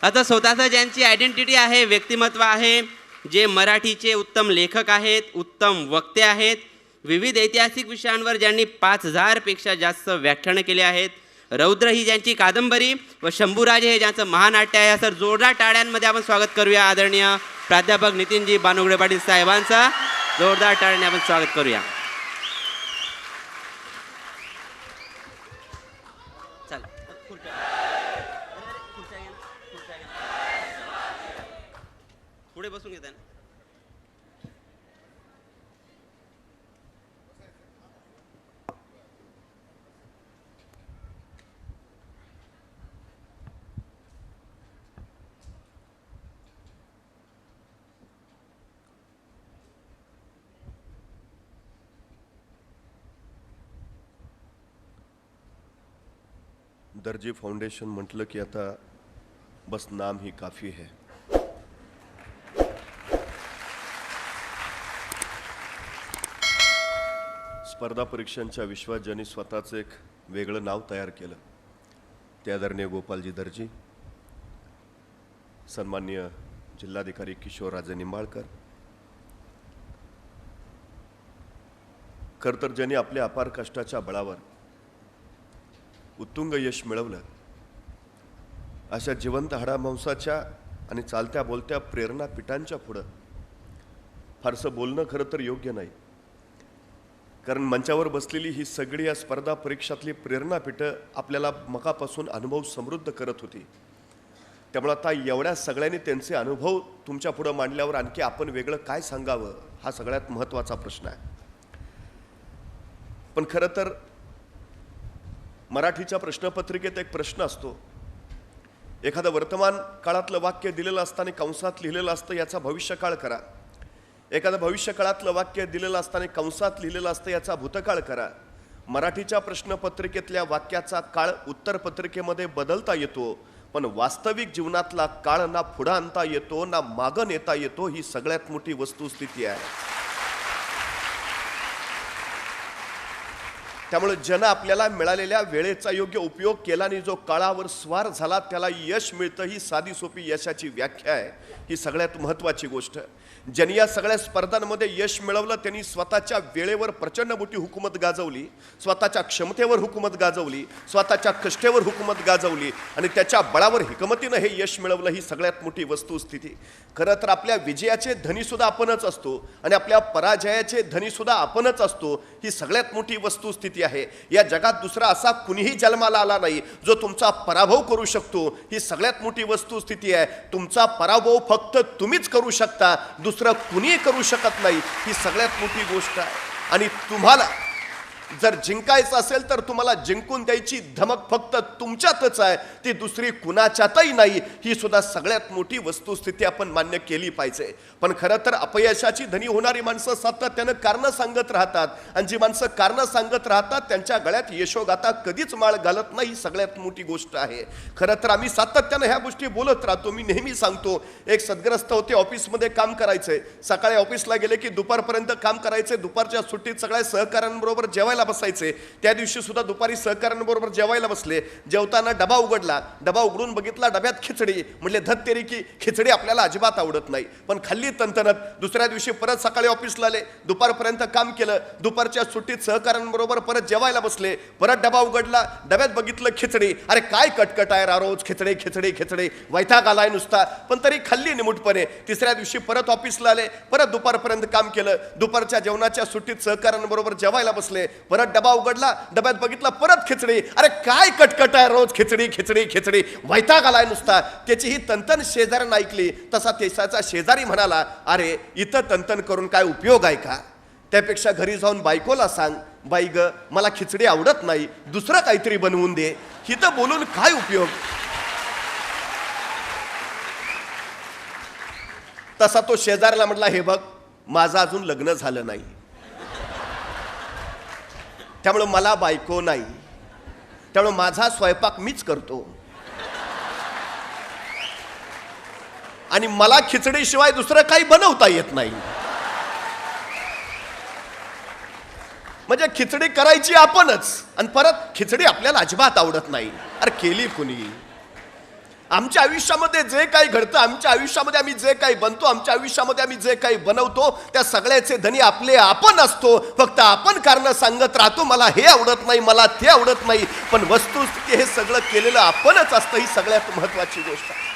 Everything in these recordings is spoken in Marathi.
आता स्वतःचं ज्यांची आयडेंटिटी आहे, व्यक्तिमत्व आहे, जे मराठीचे उत्तम लेखक आहेत, उत्तम वक्ते आहेत, विविध ऐतिहासिक विषयांवर ज्यांनी 5000पेक्षा जास्त व्याख्यानं केली आहेत, रौद्र ही ज्यांची कादंबरी व शंभूराजे हे ज्यांचं महानाट्य आहे, सर जोरदार टाळ्यांमध्ये आपण स्वागत करूया आदरणीय प्राध्यापक नितीनजी बानुगडे पाटील साहेबांचा. जोरदार टाळ्याने आपण स्वागत करूया. चला पुढे बसून घेता ना. दर्जी फाउंडेशन म्हटलं की आता बस नाम ही काफी है. स्पर्धा परीक्षांच्या विश्वात ज्यांनी स्वतःचं एक वेगळं नाव तयार केलं ते आदरणीय गोपालजी दर्जी, सन्माननीय जिल्हाधिकारी किशोरराजे निंबाळकर. खरं तर ज्यांनी आपल्या अपार कष्टाच्या बळावर उत्तुंग यश मिळवलं, अशा जिवंत हाडामांसाच्या आणि चालत्या बोलत्या प्रेरणापीठांच्या पुढं फारसं बोलणं खरं तर योग्य नाही. कारण मंचावर बसलेली ही सगळी या स्पर्धा परीक्षातली प्रेरणापीठं आपल्याला मकापासून अनुभव समृद्ध करत होती. त्यामुळे आता एवढ्या सगळ्यांनी त्यांचे अनुभव तुमच्या पुढं मांडल्यावर आणखी आपण वेगळं काय सांगावं हा सगळ्यात महत्त्वाचा प्रश्न आहे. पण खरं तर मराठीच्या प्रश्नपत्रिकेत एक प्रश्न असतो, एखादं वर्तमान काळातलं वाक्य दिलेलं असताना कंसात लिहिलेलं असतं याचा भविष्यकाळ करा, एखादं भविष्यकाळातलं वाक्य दिलेलं असताना कंसात लिहिलेलं असतं याचा भूतकाळ करा. मराठीच्या प्रश्नपत्रिकेतल्या वाक्याचा काळ उत्तरपत्रिकेमध्ये बदलता येतो, पण वास्तविक जीवनातला काळ ना पुढं आणता येतो ना मागं नेता येतो. ही सगळ्यात मोठी वस्तुस्थिती आहे. त्यामुळे ज्यानं आपल्याला मिळालेल्या वेळेचा योग्य उपयोग केला आणि जो काळावर स्वार झाला त्याला यश मिळतं. ही साधी सोपी यशाची व्याख्या आहे. ही सगळ्यात महत्त्वाची गोष्ट. ज्यांनी या सगळ्या स्पर्धांमध्ये यश मिळवलं त्यांनी स्वतःच्या वेळेवर प्रचंड मोठी हुकूमत गाजवली, स्वतःच्या क्षमतेवर हुकूमत गाजवली, स्वतःच्या कष्टेवर हुकूमत गाजवली आणि त्याच्या बळावर हिकमतीनं हे यश मिळवलं. ही सगळ्यात मोठी वस्तुस्थिती. खरं तर आपल्या विजयाचे धनीसुद्धा आपणच असतो आणि आपल्या पराजयाचे धनीसुद्धा आपणच असतो. ही सगळ्यात मोठी वस्तुस्थिती आहे. या जगात दुसरा असा कुणीही जन्माला आला नाही जो तुमचा पराभव करू शकतो. ही सगळ्यात मोठी वस्तुस्थिती आहे. तुमचा पराभव फक्त तुम्हीच करू शकता, दुसरं कुणीही करू शकत नाही. ही सगळ्यात मोठी गोष्ट आहे. आणि तुम्हाला जर जिंकायचं असेल तर तुम्हाला जिंकून द्यायची धमक फक्त तुमच्यातच आहे, ती दुसरी कुणाच्यातही नाही. ही सुद्धा सगळ्यात मोठी वस्तुस्थिती आपण मान्य केली पाहिजे. पण खरं तर अपयशाची धनी होणारी माणसं सातत्यानं कारणं सांगत राहतात आणि जी माणसं कारणं सांगत राहतात त्यांच्या गळ्यात यशोगाथा कधीच माळ घालत नाही. ही सगळ्यात मोठी गोष्ट आहे. खरं तर आम्ही सातत्यानं ह्या गोष्टी बोलत राहतो. मी नेहमी सांगतो, एक सद्ग्रस्त होते, ऑफिसमध्ये काम करायचे, सकाळी ऑफिसला गेले की दुपारपर्यंत काम करायचे, दुपारच्या सुट्टीत सगळ्या सहकाऱ्यांबरोबर जेवायला बसायचे. त्या दिवशी सुद्धा दुपारी सहकाऱ्यांबरोबर जेवायला बसले. जेवताना डबा उघडला, डबा उघडून बघितला धत खिचडी. म्हणले धत तेरी की खिचडी आपल्याला अजिबात आवडत नाही. पण खाल्ली तंतनत. दुसऱ्या दिवशी परत सकाळी ऑफिसला आले, दुपारपर्यंत काम केलं, दुपारच्या सुट्टीत सहकाऱ्यांबरोबर परत जेवायला बसले, परत डबा उघडला, डब्यात बघितलं खिचडी. अरे काय कटकट आहे, रोज खिचडी खिचडी खिचडी, वैताग आलाय नुसता. पण तरी खाल्ली निमूटपणे. तिसऱ्या दिवशी परत ऑफिसला आले, परत दुपारपर्यंत काम केलं, दुपारच्या जेवणाच्या सुट्टीत सहकाऱ्यांबरोबर जेवायला बसले, परत डबा उघडला, डब्यात बघितला परत खिचडी. अरे काय कटकट आहे, रोज खिचडी खिचडी खिचडी, वैताग आलाय नुसता. त्याची ही तंतन शेजाऱ्यानं ऐकली. तसा त्याचा शेजारी म्हणाला, अरे इथं तंतन करून काय उपयोग आहे का? त्यापेक्षा घरी जाऊन बायकोला सांग, बाई ग मला खिचडी आवडत नाही, दुसरं काहीतरी बनवून दे. इथं बोलून काय उपयोग? तसा तो शेजाऱ्याला म्हटला, हे बघ माझं अजून लग्न झालं नाही, त्यामुळे मला बायको नाही, त्यामुळे माझा स्वयंपाक मीच करतो आणि मला खिचडीशिवाय दुसरं काही बनवता येत नाही. म्हणजे खिचडी करायची आपणच आणि परत खिचडी आपल्याला अजिबात आवडत नाही. अरे केली कुणी? आमच्या आयुष्यामध्ये जे काही घडतं, आमच्या आयुष्यामध्ये आम्ही जे काही बनतो, आमच्या आयुष्यामध्ये आम्ही जे काही बनवतो, त्या सगळ्याचे धनी आपले आपण असतो. फक्त आपण कारण सांगत राहतो, मला हे आवडत नाही, मला ते आवडत नाही, पण वस्तुस्थिती हे सगळं केलेलं आपणच असतं. ही सगळ्यात महत्वाची गोष्ट आहे.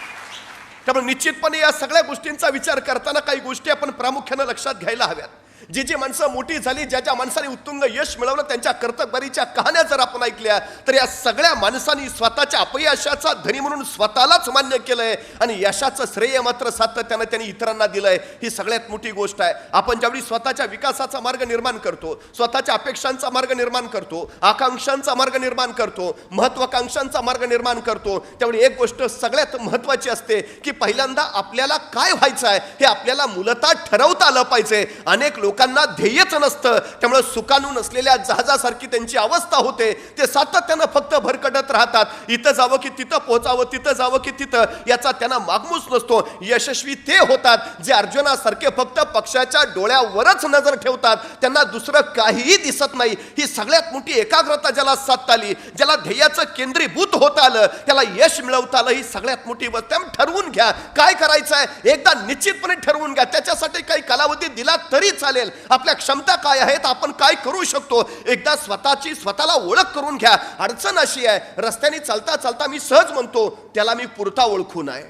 त्यामुळे निश्चितपणे या सगळ्या गोष्टींचा विचार करताना काही गोष्टी आपण प्रामुख्याने लक्षात घ्यायला हव्यात. जी माणसं मोठी झाली, ज्या माणसाने उत्तुंग यश मिळवलं, त्यांच्या कर्तबगारीच्या कहाण्या जर आपण ऐकल्या तर या सगळ्या माणसांनी स्वतःच्या अपयशाचा धनी म्हणून स्वतःलाच मान्य केलंय आणि यशाचं श्रेय मात्र सातत्यानं त्यांनी इतरांना दिलंय. ही सगळ्यात मोठी गोष्ट आहे. आपण ज्यावेळी स्वतःच्या विकासाचा मार्ग निर्माण करतो, स्वतःच्या अपेक्षांचा मार्ग निर्माण करतो, आकांक्षांचा मार्ग निर्माण करतो, महत्वाकांक्षांचा मार्ग निर्माण करतो, त्यावेळी एक गोष्ट सगळ्यात महत्वाची असते की पहिल्यांदा आपल्याला काय व्हायचं आहे हे आपल्याला मूलतः ठरवता आलं पाहिजे. अनेक लोकांना ध्येयच नसतं, त्यामुळे सुकाणू नसलेल्या जहाजासारखी त्यांची अवस्था होते. ते सातत्यानं फक्त भरकटत राहतात. इथं जावं की तिथं पोहोचावं, तिथं जावं की तिथं, याचा त्यांना मागमूस नसतो. यशस्वी ते होतात जे अर्जुनासारखे फक्त पक्षाच्या डोळ्यावरच नजर ठेवतात, त्यांना दुसरं काहीही दिसत नाही. ही सगळ्यात मोठी एकाग्रता ज्याला साधता आली, ज्याला ध्येयाचं केंद्रीभूत होता आलं, त्याला यश मिळवता आलं. ही सगळ्यात मोठी गोष्ट. ठरवून घ्या काय करायचं आहे, एकदा निश्चितपणे ठरवून घ्या. त्याच्यासाठी काही कालावधी दिला तरी चालेल. आपल्या क्षमता काय आहेत, आपण काय करू शकतो, एकदा स्वतःला ओळख करून घ्या. अडचण अशी आहे, रस्त्याने चालता चालता मी सहज म्हणतो त्याला मी पुरता ओळखून आहे.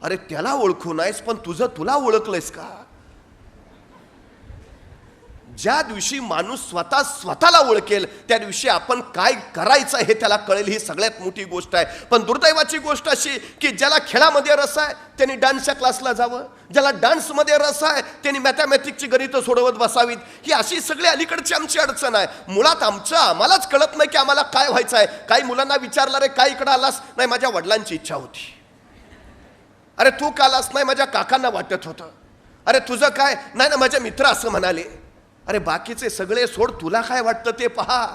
अरे त्याला ओळखून आहेस, पण तुला ओळखलंयस का? ज्या दिवशी माणूस स्वतःला ओळखेल त्या दिवशी आपण काय करायचं हे त्याला कळेल. ही सगळ्यात मोठी गोष्ट आहे. पण दुर्दैवाची गोष्ट अशी की ज्याला खेळामध्ये रस आहे त्यांनी डान्सच्या क्लासला जावं, ज्याला डान्समध्ये रस आहे त्यांनी मॅथमॅटिक्सची गणितं सोडवत बसावीत. ही अशी सगळी अलीकडची आमची अडचण आहे. मुळात आम्हालाच कळत नाही की आम्हाला काय व्हायचं आहे. काही मुलांना विचारलं, रे काय इकडं आलास? नाही, माझ्या वडिलांची इच्छा होती. अरे तू का आलास? नाही, माझ्या काकांना वाटत होतं. अरे तुझं काय? नाही ना, माझे मित्र असं म्हणाले. अरे बाकीचे सगळे सोड, तुला काय वाटतं ते पहा.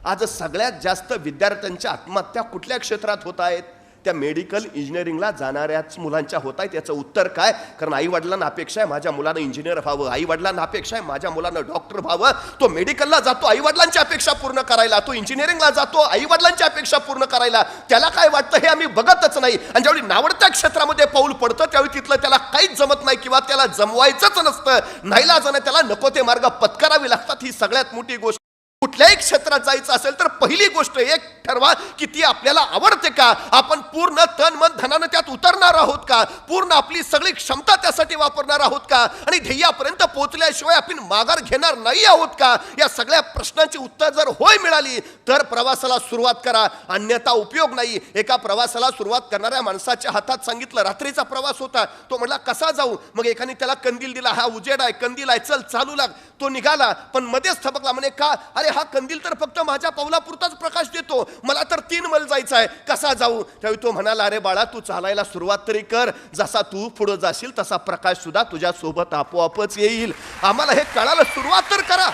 आज सगळ्यात जास्त विद्यार्थ्यांच्या आत्महत्या कुठल्या क्षेत्रात होत आहेत? त्या मेडिकल इंजिनिअरिंगला जाणाऱ्याच मुलांच्या होत आहेत. याचं उत्तर काय? कारण आई वडिलांना अपेक्षा आहे माझ्या मुलानं इंजिनियर व्हावं, आई वडिलांना अपेक्षा आहे माझ्या मुलानं डॉक्टर व्हावं. तो मेडिकलला जातो आई वडिलांची अपेक्षा पूर्ण करायला, तो इंजिनिअरिंगला जातो आई वडिलांची अपेक्षा पूर्ण करायला. त्याला काय वाटतं हे आम्ही बघतच नाही. आणि ज्यावेळी नावडत्या क्षेत्रामध्ये पाऊल पडतं त्यावेळी तिथलं त्याला काहीच जमत नाही किंवा त्याला जमवायचंच नसतं. नाईलाजाने त्याला नको ते मार्ग पत्करावे लागतात. ही सगळ्यात मोठी गोष्ट. कुठल्याही क्षेत्रात जायचं असेल तर पहिली गोष्ट एक ठरवा की ती आपल्याला आवडते का? आपण पूर्ण तन मन धनानं त्यात उतरणार आहोत का? पूर्ण आपली सगळी क्षमता त्यासाठी वापरणार आहोत का? आणि ध्येयापर्यंत पोहोचल्याशिवाय आपण माघार घेणार नाही आहोत का? या सगळ्या प्रश्नांची उत्तर जर होय मिळाली तर प्रवासाला सुरुवात करा, अन्यथा उपयोग नाही. एका प्रवासाला सुरुवात करणाऱ्या माणसाच्या हातात सांगितलं, रात्रीचा प्रवास होता, तो म्हणला कसा जाऊ? मग एकाने त्याला कंदील दिला, हा उजेड आहे, कंदील आहे, चल चालू लाग. तो निघाला पण मध्येच थबकला, म्हणे का? अरे हा कंदील तर फक्त माझ्या पावलापुरताच प्रकाश देतो, मला तर 3 मैल जायचं आहे, कसा जाऊ? त्यावेळी तो म्हणाला, अरे बाळा तू चालायला सुरुवात तरी कर, जसा तू पुढे जाशील तसा प्रकाश सुद्धा तुझ्या सोबत आपोआपच येईल. आम्हाला हे कळायला सुरुवात तर करा.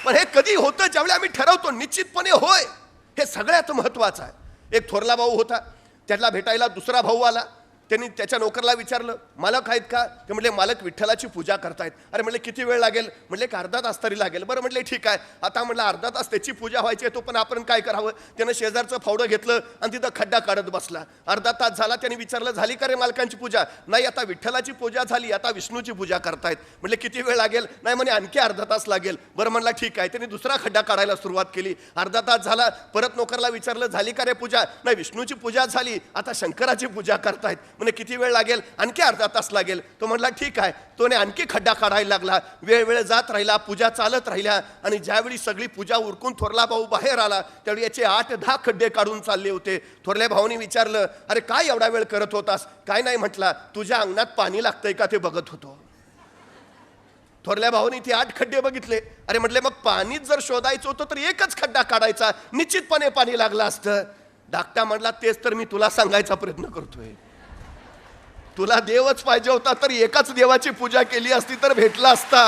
पण हे कधी होतं? ज्यावेळी आम्ही ठरवतो निश्चितपणे होय. हे सगळ्यात महत्वाचं आहे. एक थोरला भाऊ होता, त्याला भेटायला दुसरा भाऊ आला. त्यांनी त्याच्या नोकरला विचारलं, मालक आहेत का? ते म्हटले, मालक विठ्ठलाची पूजा करतायत. अरे म्हटले किती वेळ लागेल? म्हटले एक अर्धा तास तरी लागेल. बरं म्हटले ठीक आहे. आता म्हटलं अर्धा तास त्याची पूजा व्हायची आहे, तो पण आपण काय करावं? त्यानं शेजारचं फावडं घेतलं आणि तिथं खड्डा काढत बसला. अर्धा तास झाला. त्याने विचारलं, झाली का रे मालकांची पूजा? नाही, आता विठ्ठलाची पूजा झाली, आता विष्णूची पूजा करतायत. म्हटले किती वेळ लागेल? नाही म्हणे आणखी अर्धा तास लागेल. बरं म्हणला ठीक आहे. त्यांनी दुसरा खड्डा काढायला सुरुवात केली. अर्धा तास झाला. परत नोकरला विचारलं, झाली का रे पूजा? नाही, विष्णूची पूजा झाली, आता शंकराची पूजा करतायत. म्हणजे किती वेळ लागेल? आणखी अर्धा तास लागेल. तो म्हणला ठीक आहे. तोने आणखी खड्डा काढायला लागला. वेळ जात राहिला, पूजा चालत राहिल्या. आणि ज्यावेळी सगळी पूजा उरकून थोरला भाऊ बाहेर आला त्यावेळी याचे 8-10 खड्डे काढून चालले होते. थोरल्या भाऊनी विचारलं, अरे काय एवढा वेळ करत होतास? काय नाही म्हटला, तुझ्या अंगणात पाणी लागतंय का ते बघत होतो. थोरल्या भाऊनी ते 8 खड्डे बघितले. अरे म्हटले मग पाणीच जर शोधायचं होतं तर एकच खड्डा काढायचा, निश्चितपणे पाणी लागलं असतं. धाकटा म्हटला, तेच तर मी तुला सांगायचा प्रयत्न करतोय. तुला देवच पाहिजे होता तर एकाच देवाची पूजा केली असती तर भेटला असता.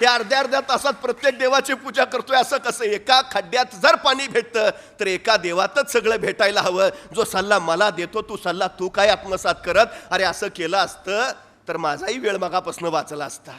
हे अर्ध्या तासात प्रत्येक देवाची पूजा करतोय असं कसं? एका खड्ड्यात जर पाणी भेटतं तर एका देवातच सगळं भेटायला हवं. जो सल्ला मला देतो तू सल्ला तू काय आत्मसात करत? अरे असं केलं असतं तर माझाही वेळ मगापासून वाचला असता.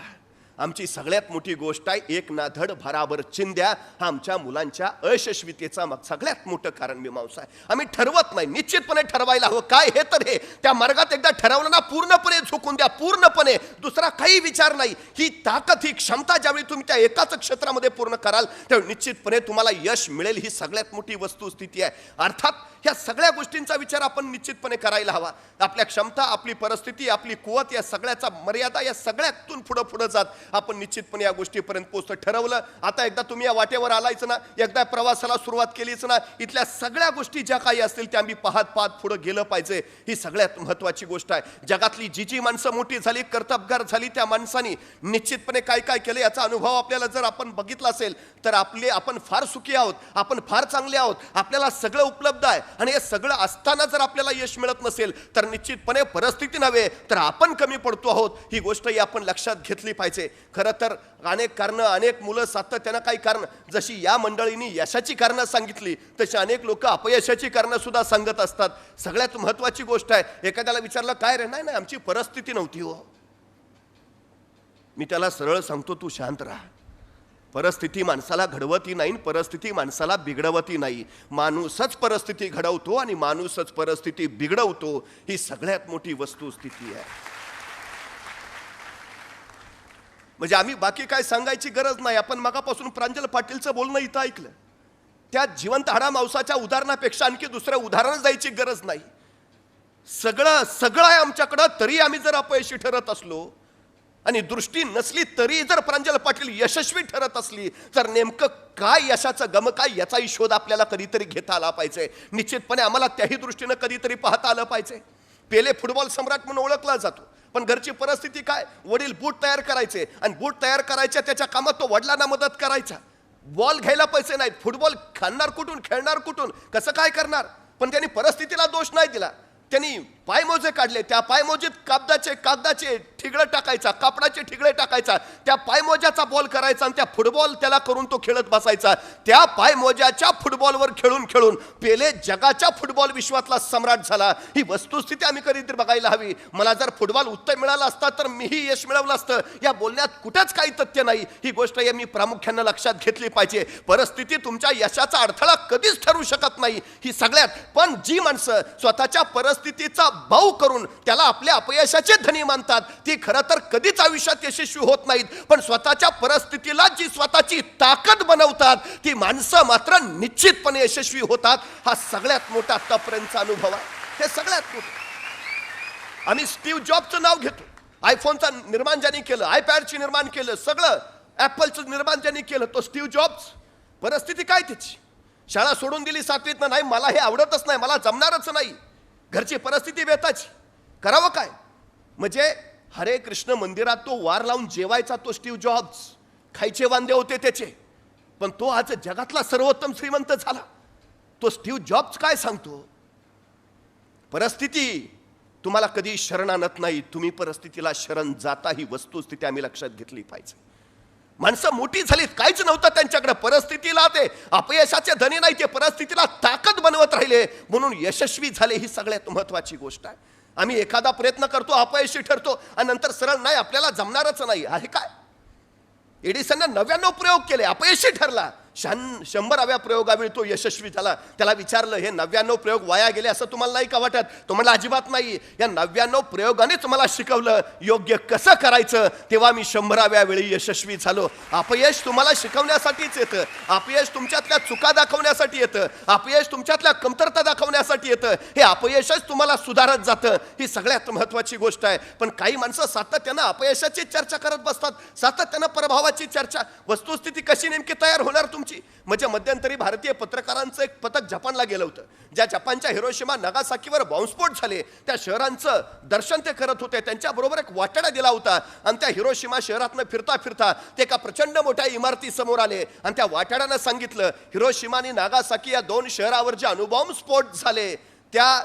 आमची सगळ्यात मोठी गोष्ट आहे, एक नाधड भराभर चिंध्या हा आमच्या मुलांच्या अयशस्वीतेचा सगळ्यात मोठं कारण मीमांसा आहे. आम्ही ठरवत नाही, निश्चितपणे ठरवायला हवं. काय हे तर हे त्या मार्गात एकदा ठरवलं ना, पूर्णपणे झुकून द्या, पूर्णपणे, दुसरा काही विचार नाही. ही ताकद, ही क्षमता ज्यावेळी तुम्ही त्या एकाच क्षेत्रामध्ये पूर्ण कराल त्यावेळी निश्चितपणे तुम्हाला यश मिळेल. ही सगळ्यात मोठी वस्तुस्थिती आहे. अर्थात ह्या सगळ्या गोष्टींचा विचार आपण निश्चितपणे करायला हवा. आपल्या क्षमता, आपली परिस्थिती, आपली कुवत, या सगळ्याचा मर्यादा, या सगळ्यातून पुढे जात आपण निश्चितपणे या गोष्टीपर्यंत पोहोचतो. ठरवलं आता एकदा तुम्ही या वाटेवर आलायचं ना, एकदा प्रवासाला सुरुवात केलीच ना, इथल्या सगळ्या गोष्टी ज्या काही असतील त्या आम्ही पाहत पुढे गेलं पाहिजे. ही सगळ्यात महत्त्वाची गोष्ट आहे. जगातली जी माणसं मोठी झाली, कर्तबगार झाली, त्या माणसांनी निश्चितपणे काय काय केलं याचा अनुभव आपल्याला जर आपण बघितला असेल तर आपण फार सुखी आहोत, आपण फार चांगले आहोत, आपल्याला सगळं उपलब्ध आहे. आणि हे सगळं असताना जर आपल्याला यश मिळत नसेल तर निश्चितपणे परिस्थिती नव्हे तर आपण कमी पडतो आहोत. ही गोष्टही आपण लक्षात घेतली पाहिजे. खरं तर अनेक कारणं, अनेक मुलं सातत्यानं काही कारण, जशी या मंडळींनी यशाची कारणं सांगितली तशी अनेक लोक अपयशाची कारणं सुद्धा सांगत असतात. सगळ्यात महत्त्वाची गोष्ट आहे, एखाद्याला विचारलं काय रे, नाही आमची परिस्थिती नव्हती हो. मी त्याला सरळ सांगतो, तू शांत राहा. परिस्थिती माणसाला घडवती नाही, परिस्थिती माणसाला बिघडवती नाही. माणूसच परिस्थिती घडवतो आणि माणूसच परिस्थिती बिघडवतो. ही सगळ्यात मोठी वस्तुस्थिती आहे. म्हणजे आम्ही बाकी काय सांगायची गरज नाही. आपण मगापासून प्रांजल पाटीलचं बोलणं इथं ऐकलं. त्या जिवंत हाडा मांसाच्या उदाहरणापेक्षा आणखी दुसऱ्या उदाहरण जायची गरज नाही. सगळं आहे आमच्याकडं, तरी आम्ही जर अपयशी ठरत असलो आणि दृष्टी नसली तरी जर प्रांजल पाटील यशस्वी ठरत असली तर नेमकं काय यशाचं गम काय याचाही शोध आपल्याला कधीतरी घेता आला पाहिजे. निश्चितपणे आम्हाला त्याही दृष्टीनं कधीतरी पाहता आलं पाहिजे. पेले फुटबॉल सम्राट म्हणून ओळखला जातो, पण घरची परिस्थिती काय, वडील बूट तयार करायचे आणि बूट तयार करायच्या त्याच्या कामात तो वडिलांना मदत करायचा. बॉल घ्यायला पैसे नाहीत, फुटबॉल खाणार कुठून, खेळणार कुठून, कसं काय करणार. पण त्यांनी परिस्थितीला दोष नाही दिला. त्यांनी पायमोजे काढले, त्या पायमोजीत कागदाचे ठिगळे टाकायचा, कापडाचे ठिगळे टाकायचा, त्या पायमोज्याचा बॉल करायचा आणि त्या फुटबॉल त्याला करून तो खेळत बसायचा. त्या पायमोज्याच्या फुटबॉलवर खेळून पेले जगाच्या फुटबॉल विश्वातला सम्राट झाला. ही वस्तुस्थिती आम्ही कधीतरी बघायला हवी. मला जर फुटबॉल उत्तम मिळाला असता तर मीही यश मिळवलं असतं, या बोलण्यात कुठंच काही तथ्य नाही. ही गोष्ट मी प्रामुख्यानं लक्षात घेतली पाहिजे. परिस्थिती तुमच्या यशाचा अडथळा कधीच ठरू शकत नाही, ही सगळ्यात. पण जी माणसं स्वतःच्या परिस्थितीचा भाव करून त्याला आपल्या अपयशाचे धनी मानतात ती खरं तर कधीच आयुष्यात यशस्वी होत नाहीत. पण स्वतःच्या परिस्थितीला जी स्वतःची ताकद बनवतात ती माणसं मात्र निश्चितपणे यशस्वी होतात. हा सगळ्यात मोठा आतापर्यंतचा अनुभव आहे. हे सगळ्यात मोठं. आम्ही स्टीव्ह जॉबचं नाव घेतो. आयफोनचं निर्माण ज्यांनी केलं, आयपॅडची निर्माण केलं, सगळं ॲपलचं निर्माण ज्यांनी केलं तो स्टीव्ह जॉब्स. परिस्थिती काय त्याची, शाळा सोडून दिली 7वीत, नाही मला हे आवडतच नाही, मला जमणारच नाही. घरची परिस्थिती बेताची, करावं काय. म्हणजे हरे कृष्ण मंदिरात तो वार लावून जेवायचा तो स्टीव्ह जॉब्स, खायचे वांदे होते त्याचे, पण तो आज जगातला सर्वोत्तम श्रीमंत झाला. तो स्टीव्ह जॉब्स काय सांगतो, परिस्थिती तुम्हाला कधी शरण आणत नाही, तुम्ही परिस्थितीला शरण जाता. ही वस्तुस्थिती आम्ही लक्षात घेतली पाहिजे. माणसं मोठी झालीत, काहीच नव्हतं त्यांच्याकडे, परिस्थितीला ते अपयशाचे धनी नाही, ते परिस्थितीला ताकद बनवत राहिले म्हणून यशस्वी झाले. ही सगळ्यात महत्वाची गोष्ट आहे. आम्ही एखादा प्रयत्न करतो, अपयशी ठरतो आणि नंतर सरळ नाही आपल्याला जमणारच नाही. आहे काय, एडिसनने 99 प्रयोग केले, अपयशी ठरला. 100व्या प्रयोगावेळी तो यशस्वी झाला. त्याला विचारलं हे 99 प्रयोग वाया गेले असं तुम्हाला नाही का वाटत? तो म्हणला अजिबात नाही, या 99 प्रयोगानेच मला शिकवलं योग्य कसं करायचं, तेव्हा मी 100व्या वेळी यशस्वी झालो. अपयश तुम्हाला शिकवण्यासाठीच येतं, अपयश तुमच्यातल्या चुका दाखवण्यासाठी येतं, अपयश तुमच्यातल्या कमतरता दाखवण्यासाठी येतं. हे अपयशच तुम्हाला सुधारत जातं. ही सगळ्यात महत्वाची गोष्ट आहे. पण काही माणसं सातत्यानं अपयशाची चर्चा करत बसतात, सातत्यानं पराभवाची चर्चा. वस्तुस्थिती कशी नेमकी तयार होणार तुमची? म्हणजे मध्यंतरी भारतीय पत्रकारांचं एक पथक जपानला गेलं होतं. ज्या जपानच्या हिरोशिमा नागासाकीवर बॉम्बस्फोट झाले त्या शहरांचं दर्शन ते करत होते. त्यांच्याबरोबर एक वाटाडा दिला होता आणि त्या हिरोशिमा शहरातनं फिरता फिरता ते एका प्रचंड मोठ्या इमारती समोर आले आणि त्या वाटाड्यानं सांगितलं हिरोशिमा आणि नागासाकी या 2 शहरावर जे अणुबॉम्ब स्फोट झाले त्या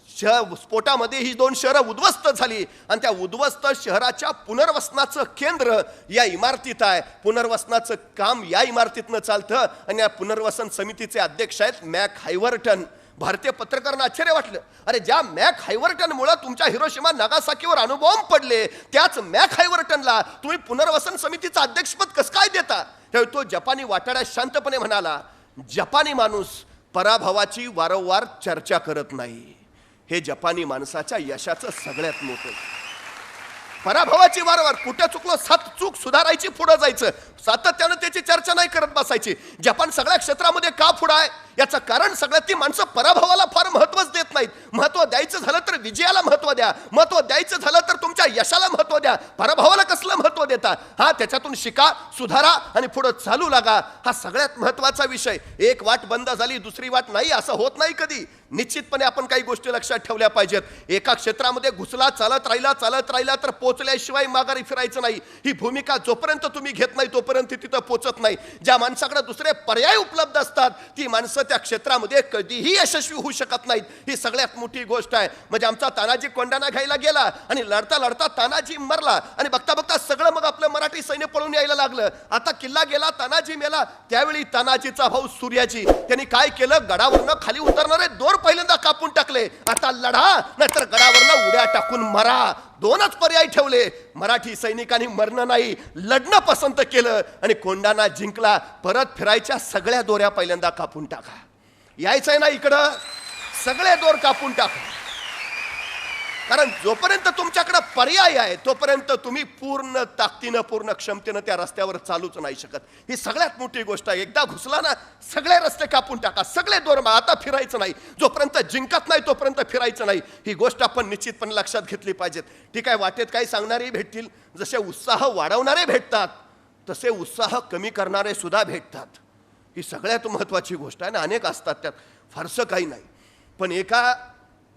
स्फोटामध्ये ही 2 शहरं उद्ध्वस्त झाली आणि त्या उद्ध्वस्त शहराच्या पुनर्वसनाचं केंद्र या इमारतीत आहे. पुनर्वसनाचं काम या इमारतीतनं चालतं आणि या पुनर्वसन समितीचे अध्यक्ष आहेत मॅक हायवर्टन. भारतीय पत्रकारांना आश्चर्य वाटलं. अरे ज्या मॅक हायवर्टनमुळे तुमच्या हिरोशिमा नागासाकीवर अणुबॉम्ब पडले, त्याच मॅक हायवर्टनला तुम्ही पुनर्वसन समितीचं अध्यक्षपद कसं काय देता? तेव्हा तो जपानी वाटाड्या शांतपणे म्हणाला, जपानी माणूस पराभवाची वारंवार चर्चा करत नाही. हे जपानी माणसाच्या यशाचं सगळ्यात मोठं. पराभवाची वारंवार कुठे चुकलो सात चूक सुधारायची, पुढे जायचं, सातत्यानं त्याची चर्चा नाही करत बसायची. जपान सगळ्या क्षेत्रामध्ये का पुढे आहे याचं कारण सगळ्यात ती माणसं पराभवाला फार महत्वच देत नाहीत. महत्व द्यायचं झालं तर विजयाला महत्व द्या, महत्व द्यायचं झालं तर तुमच्या यशाला महत्व द्या. पराभवाला कसलं महत्व देता? हा त्याच्यातून शिका, सुधारा आणि पुढे चालू लागा. हा सगळ्यात महत्वाचा विषय. एक वाट बंद झाली दुसरी वाट नाही असं होत नाही कधी. निश्चितपणे आपण काही गोष्टी लक्षात ठेवल्या पाहिजेत. एका क्षेत्रामध्ये घुसला, चालत राहिला तर पोचल्याशिवाय माघारी फिरायचं नाही. ही भूमिका जोपर्यंत तुम्ही घेत नाही तोपर्यंत तिथं पोचत नाही. ज्या माणसाकडे दुसरे पर्याय उपलब्ध असतात ती माणसं त्या क्षेत्रामध्ये कधीही यशस्वी होऊ शकत नाहीत. ही सगळ्यात मोठी गोष्ट आहे. म्हणजे आमचा तानाजी कोंढाणा घ्यायला गेला आणि लढता लढता तानाजी मरला आणि बघता बघता सगळं मग आपलं मराठी सैन्य पळून यायला लागलं. आता किल्ला गेला, तानाजी मेला. त्यावेळी तानाजीचा भाऊ सूर्याजी त्यांनी काय केलं, गडावरनं खाली उतरणारे दोर पहिल्यांदा कापून टाकले. आता लढा नाहीतर गडावरनं उड्या टाकून मरा, दोनच पर्याय ठेवले. मराठी सैनिकांनी मरणं नाही, लढणं पसंत केलं आणि कोंढाणा जिंकला. परत फिरायच्या सगळ्या दोऱ्या पहिल्यांदा कापून टाका. यायचंय ना इकडं, सगळे दोर कापून टाका. कारण जोपर्यंत तुमच्याकडे पर्याय आहे तोपर्यंत तुम्ही पूर्ण ताकदीनं, पूर्ण क्षमतेनं त्या रस्त्यावर चालूच नाही शकत. ही सगळ्यात मोठी गोष्ट आहे. एकदा घुसला ना सगळे रस्ते कापून टाका, सगळे दोर. आता फिरायचं नाही. जोपर्यंत जिंकत नाही तोपर्यंत फिरायचं नाही. ही गोष्ट आपण निश्चितपणे लक्षात घेतली पाहिजेत. ठीक आहे, वाटेत काही सांगणारे भेटतील. जसे उत्साह वाढवणारे भेटतात तसे उत्साह कमी करणारे सुद्धा भेटतात. ही सगळ्यात महत्वाची गोष्ट आहे ना. अनेक असतात, त्यात फारसं काही नाही. पण एका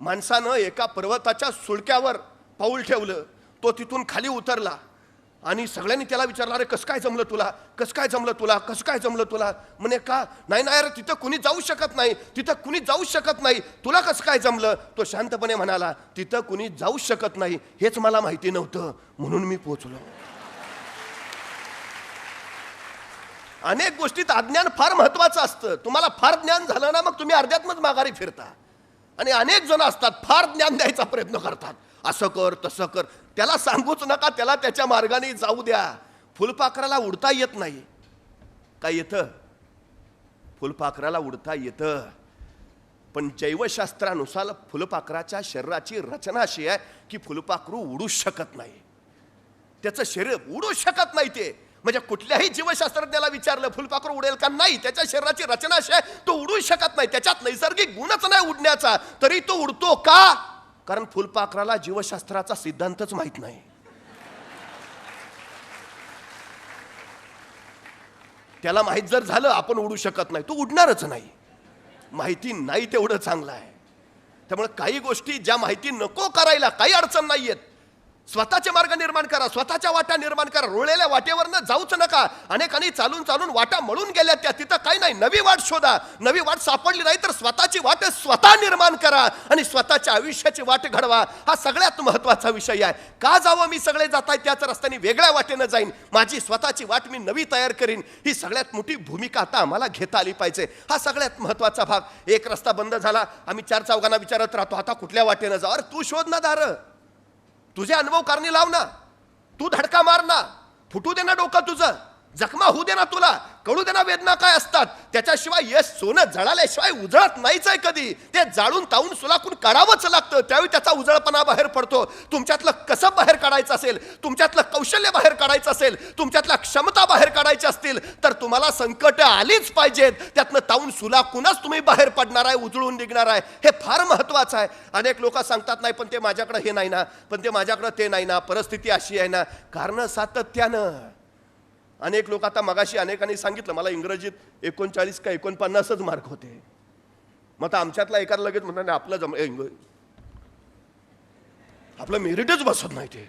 माणसानं एका पर्वताच्या सुळक्यावर पाऊल ठेवलं, तो तिथून खाली उतरला आणि सगळ्यांनी त्याला विचारलं, अरे कसं काय जमलं तुला, कसं काय जमलं तुला, कसं काय जमलं तुला? म्हणे का नाही नाही अरे तिथं कुणी जाऊ शकत नाही, तिथं कुणी जाऊ शकत नाही, तुला कसं काय जमलं? तो शांतपणे म्हणाला, तिथं कुणी जाऊ शकत नाही हेच मला माहिती नव्हतं म्हणून मी पोचलो. अनेक गोष्टीत अज्ञान फार महत्वाचं असतं. तुम्हाला फार ज्ञान झालं ना मग तुम्ही अर्ध्यातच माघारी फिरता. आणि अनेक जण असतात फार ज्ञान द्यायचा प्रयत्न करतात, असं कर तसं कर. त्याला सांगूच नका, त्याला त्याच्या मार्गाने जाऊ द्या. फुलपाखराला उडता येत नाही. काय येतं? फुलपाखराला उडता येतं. पण जैवशास्त्रानुसार फुलपाखराच्या शरीराची रचना अशी आहे की फुलपाखरू उडू शकत नाही. त्याचं शरीर उडू शकत नाही. ते म्हणजे कुठल्याही जीवशास्त्रज्ञाला विचारलं फुलपाखरू उडेल का, नाही. त्याच्या शरीराची रचना अशी आहे तो उडू शकत नाही. त्याच्यात नैसर्गिक गुणच नाही उडण्याचा, तरी तो उडतो. का? कारण फुलपाखराला जीवशास्त्राचा सिद्धांतच माहित नाही. त्याला माहित जर झालं आपण उडू शकत नाही, तो उडणारच नाही. माहिती नाही तेवढं चांगलं आहे. त्यामुळे काही गोष्टी ज्या माहिती नको करायला काही अडचण नाहीयेत. स्वतःचे मार्ग निर्माण करा, स्वतःच्या वाटा निर्माण करा. रोळलेल्या वाटेवरनं जाऊच नका. अनेकांनी चालून चालून वाटा मळून गेल्या, त्या तिथं काही नाही. नवी वाट शोधा. नवी वाट सापडली नाही तर स्वतःची वाट स्वतः निर्माण करा आणि स्वतःच्या आयुष्याची वाट घडवा. हा सगळ्यात महत्वाचा विषय आहे. का जावं? मी सगळे जात आहेत त्याच रस्त्याने वेगळ्या वाटेनं जाईन. माझी स्वतःची वाट मी नवी तयार करीन. ही सगळ्यात मोठी भूमिका आता आम्हाला घेता आली पाहिजे. हा सगळ्यात महत्वाचा भाग. एक रस्ता बंद झाला, आम्ही चार चौघांना विचारत राहतो आता कुठल्या वाटेनं जाऊ. अरे तू शोध ना दार, तुझे अनुभव कारणी लाव ना, तू धडका मार ना, फुटू दे ना डोकं तुझं, जखमा होऊ दे ना, तुला कळू दे ना वेदना काय असतात. त्याच्याशिवाय यश सोनं जळाल्याशिवाय उजळत नाहीच आहे कधी. ते जाळून तावून सुलाकून काढावंच लागतं, त्यावेळी त्याचा उजळपणा बाहेर पडतो. तुमच्यातलं कसं बाहेर काढायचं असेल, तुमच्यातलं कौशल्य बाहेर काढायचं असेल, तुमच्यातल्या क्षमता बाहेर काढायच्या असतील तर तुम्हाला संकट आलीच पाहिजेत. त्यातनं तावून सुलाकूनच तुम्ही बाहेर पडणार आहे, उजळून निघणार आहे. हे फार महत्वाचं आहे. अनेक लोक सांगतात नाही पण ते माझ्याकडे हे नाही ना, पण ते माझ्याकडे ते नाही ना, परिस्थिती अशी आहे ना. कारण सातत्यानं अनेक लोक, आता मगाशी अनेकांनी सांगितलं मला इंग्रजीत 39 का 49च मार्क होते. मग आता आमच्यातला एकाला लगेच म्हणणार नाही आपलं आपलं मेरिटच बसत नाही. ते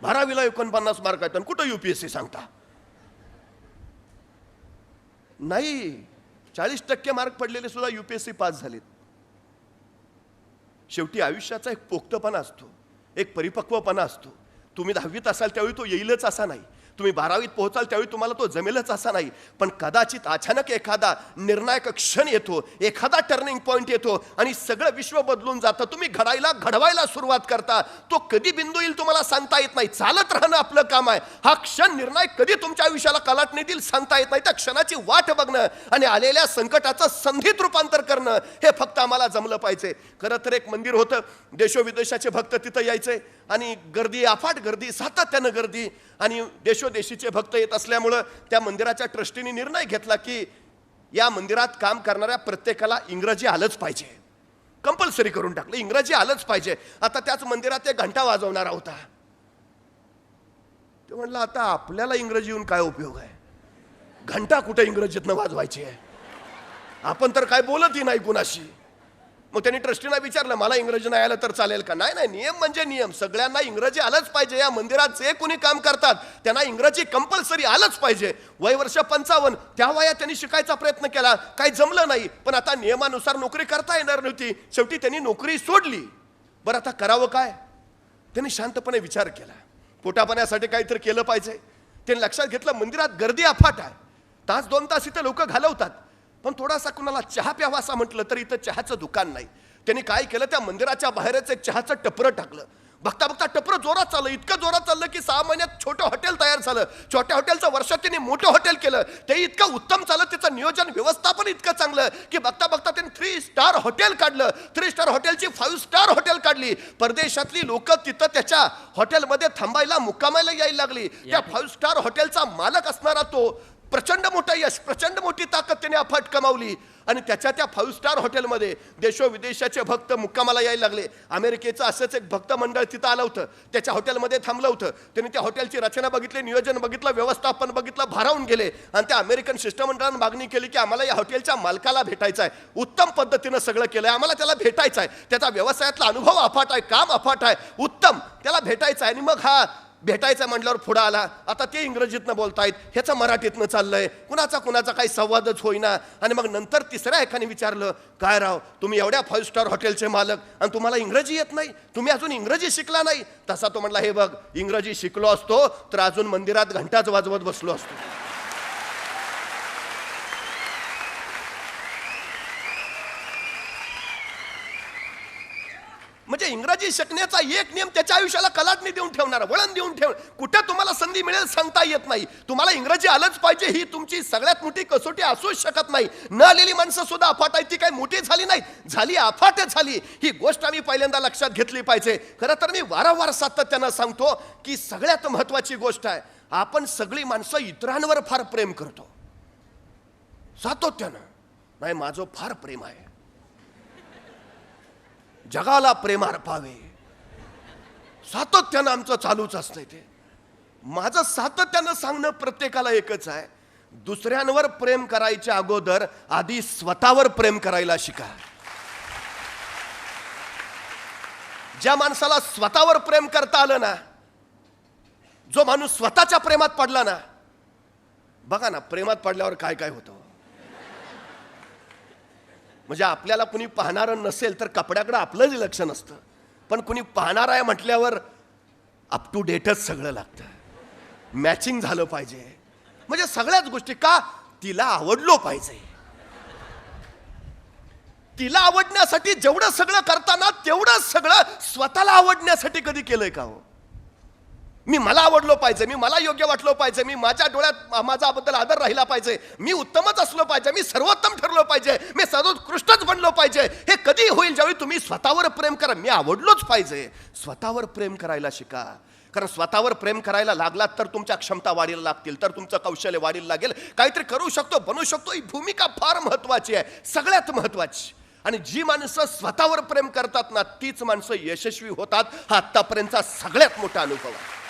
12वीला 49 मार्क आहेत आणि कुठं UPSC सांगता. नाही, 40% मार्क पडलेले सुद्धा UPSC पास झालेत. शेवटी आयुष्याचा एक पोक्तपणा असतो, एक परिपक्वपणा असतो. तुम्ही 10वीत असाल त्यावेळी तो येईलच असा नाही. तुम्ही 12वीत पोहोचाल त्यावेळी तुम्हाला तो जमेलच असा नाही, पण कदाचित अचानक एखादा निर्णायक क्षण येतो, एखादा टर्निंग पॉइंट येतो आणि सगळं विश्व बदलून जातं. तुम्ही घडवायला सुरुवात करता. तो कधी बिंदू येईल तुम्हाला सांगता येत नाही. चालत राहणं आपलं काम आहे. हा क्षण निर्णायक कधी तुमच्या आयुष्याला कलाटणी देईल सांगता येत नाही. त्या क्षणाची वाट बघणं आणि आलेल्या संकटाचं संधीत रूपांतर करणं हे फक्त आम्हाला जमलं पाहिजे. खरं तर एक मंदिर होतं, देशोविदेशाचे भक्त तिथं यायचे आणि गर्दी, अफाट गर्दी, सातत्यानं गर्दी, आणि देशोदेशीचे भक्त येत असल्यामुळं त्या मंदिराच्या ट्रस्टीने निर्णय घेतला की या मंदिरात काम करणाऱ्या प्रत्येकाला इंग्रजी आलंच पाहिजे. कंपल्सरी करून टाकलं, इंग्रजी आलंच पाहिजे. आता त्याच मंदिरात एक घंटा वाजवणारा होता. ते म्हणलं आता आपल्याला इंग्रजी येऊन काय उपयोग आहे, घंटा कुठे इंग्रजीतनं वाजवायची आहे, आपण तर काय बोलतही नाही कुणाशी. मग त्यांनी ट्रस्टीना विचारलं मला इंग्रजी नाही आलं तर चालेल का? नाही नाही, नियम म्हणजे नियम, सगळ्यांना इंग्रजी आलंच पाहिजे. या मंदिरात जे कोणी काम करतात त्यांना इंग्रजी कंपल्सरी आलंच पाहिजे. वय वर्ष 55, त्या वयात त्यांनी शिकायचा प्रयत्न केला, काही जमलं नाही. पण आता नियमानुसार नोकरी करता येणार नव्हती, शेवटी त्यांनी नोकरी सोडली. बरं आता करावं काय? त्यांनी शांतपणे विचार केला, पोटापाण्यासाठी काहीतरी केलं पाहिजे. त्यांनी लक्षात घेतलं मंदिरात गर्दी अफाट आहे, तास 2 तास इथं लोक घालवतात, पण थोडासा कुणाला चहा प्यावा असं म्हटलं तर इथं चहाचं दुकान नाही. त्यांनी काय केलं, त्या मंदिराच्या बाहेरच एक चहाचं टपरं टाकलं. बघता बघता टपरं जोरात चाललं, इतकं जोरात चाललं की 6 महिन्यात छोटं हॉटेल तयार झालं. छोट्या हॉटेलचं वर्षात त्यांनी मोठं हॉटेल केलं. ते इतकं उत्तम चाललं, त्याचं नियोजन व्यवस्थापन इतकं चांगलं की बघता बघता त्यांनी 3 स्टार हॉटेल काढलं. 3 स्टार हॉटेलची 5 स्टार हॉटेल काढली. परदेशातली लोक तिथं त्याच्या हॉटेलमध्ये थांबायला, मुक्कामायला यायला लागली. त्या 5 स्टार हॉटेलचा मालक असणारा तो प्रचंड मोठा यश, प्रचंड मोठी ताकद त्याने अफाट कमावली. आणि त्याच्या त्या 5 स्टार हॉटेलमध्ये देशोविदेशाचे भक्त मुक्कामाला यायला लागले. अमेरिकेचं असंच एक भक्त मंडळ तिथं आलं होतं, त्याच्या हॉटेलमध्ये थांबलं होतं. त्यांनी त्या हॉटेलची रचना बघितली, नियोजन बघितलं, व्यवस्थापन बघितलं, भारावून गेले. आणि त्या अमेरिकन शिष्टमंडळानं मागणी केली की आम्हाला या हॉटेलच्या मालकाला भेटायचं आहे, उत्तम पद्धतीनं सगळं केलंय, आम्हाला त्याला भेटायचं आहे, त्याचा व्यवसायातला अनुभव अफाट आहे, काम अफाट आहे, उत्तम, त्याला भेटायचं आहे. आणि मग हा भेटायचं म्हटल्यावर पुढं आला. आता ते इंग्रजीतनं बोलतायत, ह्याचं मराठीतनं चाललंय, कुणाचा काही संवादच होईना. आणि मग नंतर तिसऱ्या एकाने विचारलं, काय राव तुम्ही एवढ्या 5 स्टार हॉटेलचे मालक आणि तुम्हाला इंग्रजी येत नाही, तुम्ही अजून इंग्रजी शिकला नाही? तसा तो म्हणला, हे बघ, इंग्रजी शिकलो असतो तर अजून मंदिरात घंटाच वाजवत बसलो असतो. म्हणजे इंग्रजी शिकण्याचा एक नियम त्याच्या आयुष्याला कलाटणी देऊन ठेवणार, वळण देऊन ठेव. कुठे तुम्हाला संधी मिळेल सांगता येत नाही. तुम्हाला इंग्रजी आलंच पाहिजे ही तुमची सगळ्यात मोठी कसोटी असूच शकत नाही. न आलेली माणसं सुद्धा अफाट आहे, ती काही मोठी झाली नाही, झाली अफाट झाली. ही गोष्ट आम्ही पहिल्यांदा लक्षात घेतली पाहिजे. खरं तर मी वारंवार सातत्यानं सांगतो की सगळ्यात महत्वाची गोष्ट आहे, आपण सगळी माणसं इतरांवर फार प्रेम करतो सातत्यानं. नाही, माझं फार प्रेम आहे, जगाला प्रेम अर्पावे, सातत्यानं आमचं चालूच असतंय. ते माझं सातत्यानं सांगणं प्रत्येकाला एकच आहे, दुसऱ्यांवर प्रेम करायच्या अगोदर आधी स्वतःवर प्रेम करायला शिका. ज्या माणसाला स्वतःवर प्रेम करता आलं ना, जो माणूस स्वतःच्या प्रेमात पडला ना, बघा ना प्रेमात पडल्यावर काय काय होतं. म्हणजे आपल्याला कुणी पाहणारं नसेल तर कपड्याकडे आपलंच लक्ष नसतं, पण कुणी पाहणार आहे म्हटल्यावर अप टू डेटच सगळं लागतं, मॅचिंग झालं पाहिजे. म्हणजे सगळ्याच गोष्टी का, तिला आवडलो पाहिजे. तिला आवडण्यासाठी जेवढं सगळं करताना तेवढं सगळं स्वतःला आवडण्यासाठी कधी केलंय का हो? मी मला आवडलो पाहिजे, मी मला योग्य वाटलो पाहिजे, मी माझ्या डोळ्यात माझ्याबद्दल आदर राहिला पाहिजे, मी उत्तमच असलो पाहिजे, मी सर्वोत्तम ठरलो पाहिजे, मी सर्वोत्कृष्टच बनलो पाहिजे. हे कधी होईल? ज्यावेळी तुम्ही स्वतःवर प्रेम करा. मी आवडलोच पाहिजे, स्वतःवर प्रेम करायला शिका. कारण स्वतःवर प्रेम करायला लागलात तर तुमच्या क्षमता वाढीला लागतील, तर तुमचं कौशल्य वाढीला लागेल, काहीतरी करू शकतो, बनू शकतो. ही भूमिका फार महत्वाची आहे, सगळ्यात महत्वाची. आणि जी माणसं स्वतःवर प्रेम करतात ना, तीच माणसं यशस्वी होतात. हा आतापर्यंतचा सगळ्यात मोठा अनुभव आहे.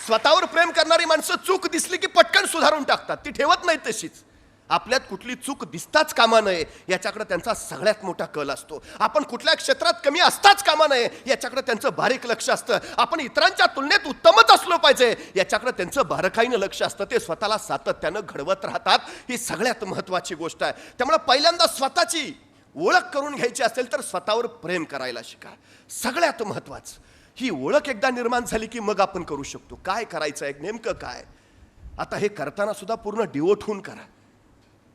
स्वतःवर प्रेम करणारी माणसं चूक दिसली की पटकन सुधारून टाकतात, ती ठेवत नाही तशीच. आपल्यात कुठली चूक दिसताच कामा नये याच्याकडे त्यांचा सगळ्यात मोठा कल असतो. आपण कुठल्या क्षेत्रात कमी असताच कामा नये याच्याकडे त्यांचं बारीक लक्ष असतं. आपण इतरांच्या तुलनेत उत्तमच असलो पाहिजे याच्याकडे त्यांचं बारकाईनं लक्ष असतं. ते स्वतःला सातत्यानं घडवत राहतात. ही सगळ्यात महत्वाची गोष्ट आहे. त्यामुळे पहिल्यांदा स्वतःची ओळख करून घ्यायची असेल तर स्वतःवर प्रेम करायला शिका. सगळ्यात महत्वाचं ही ओळख एकदा निर्माण झाली की मग आपण करू शकतो. काय करायचं आहे, नेमकं काय. आता हे करताना सुद्धा पूर्ण डिवोट होऊन करा.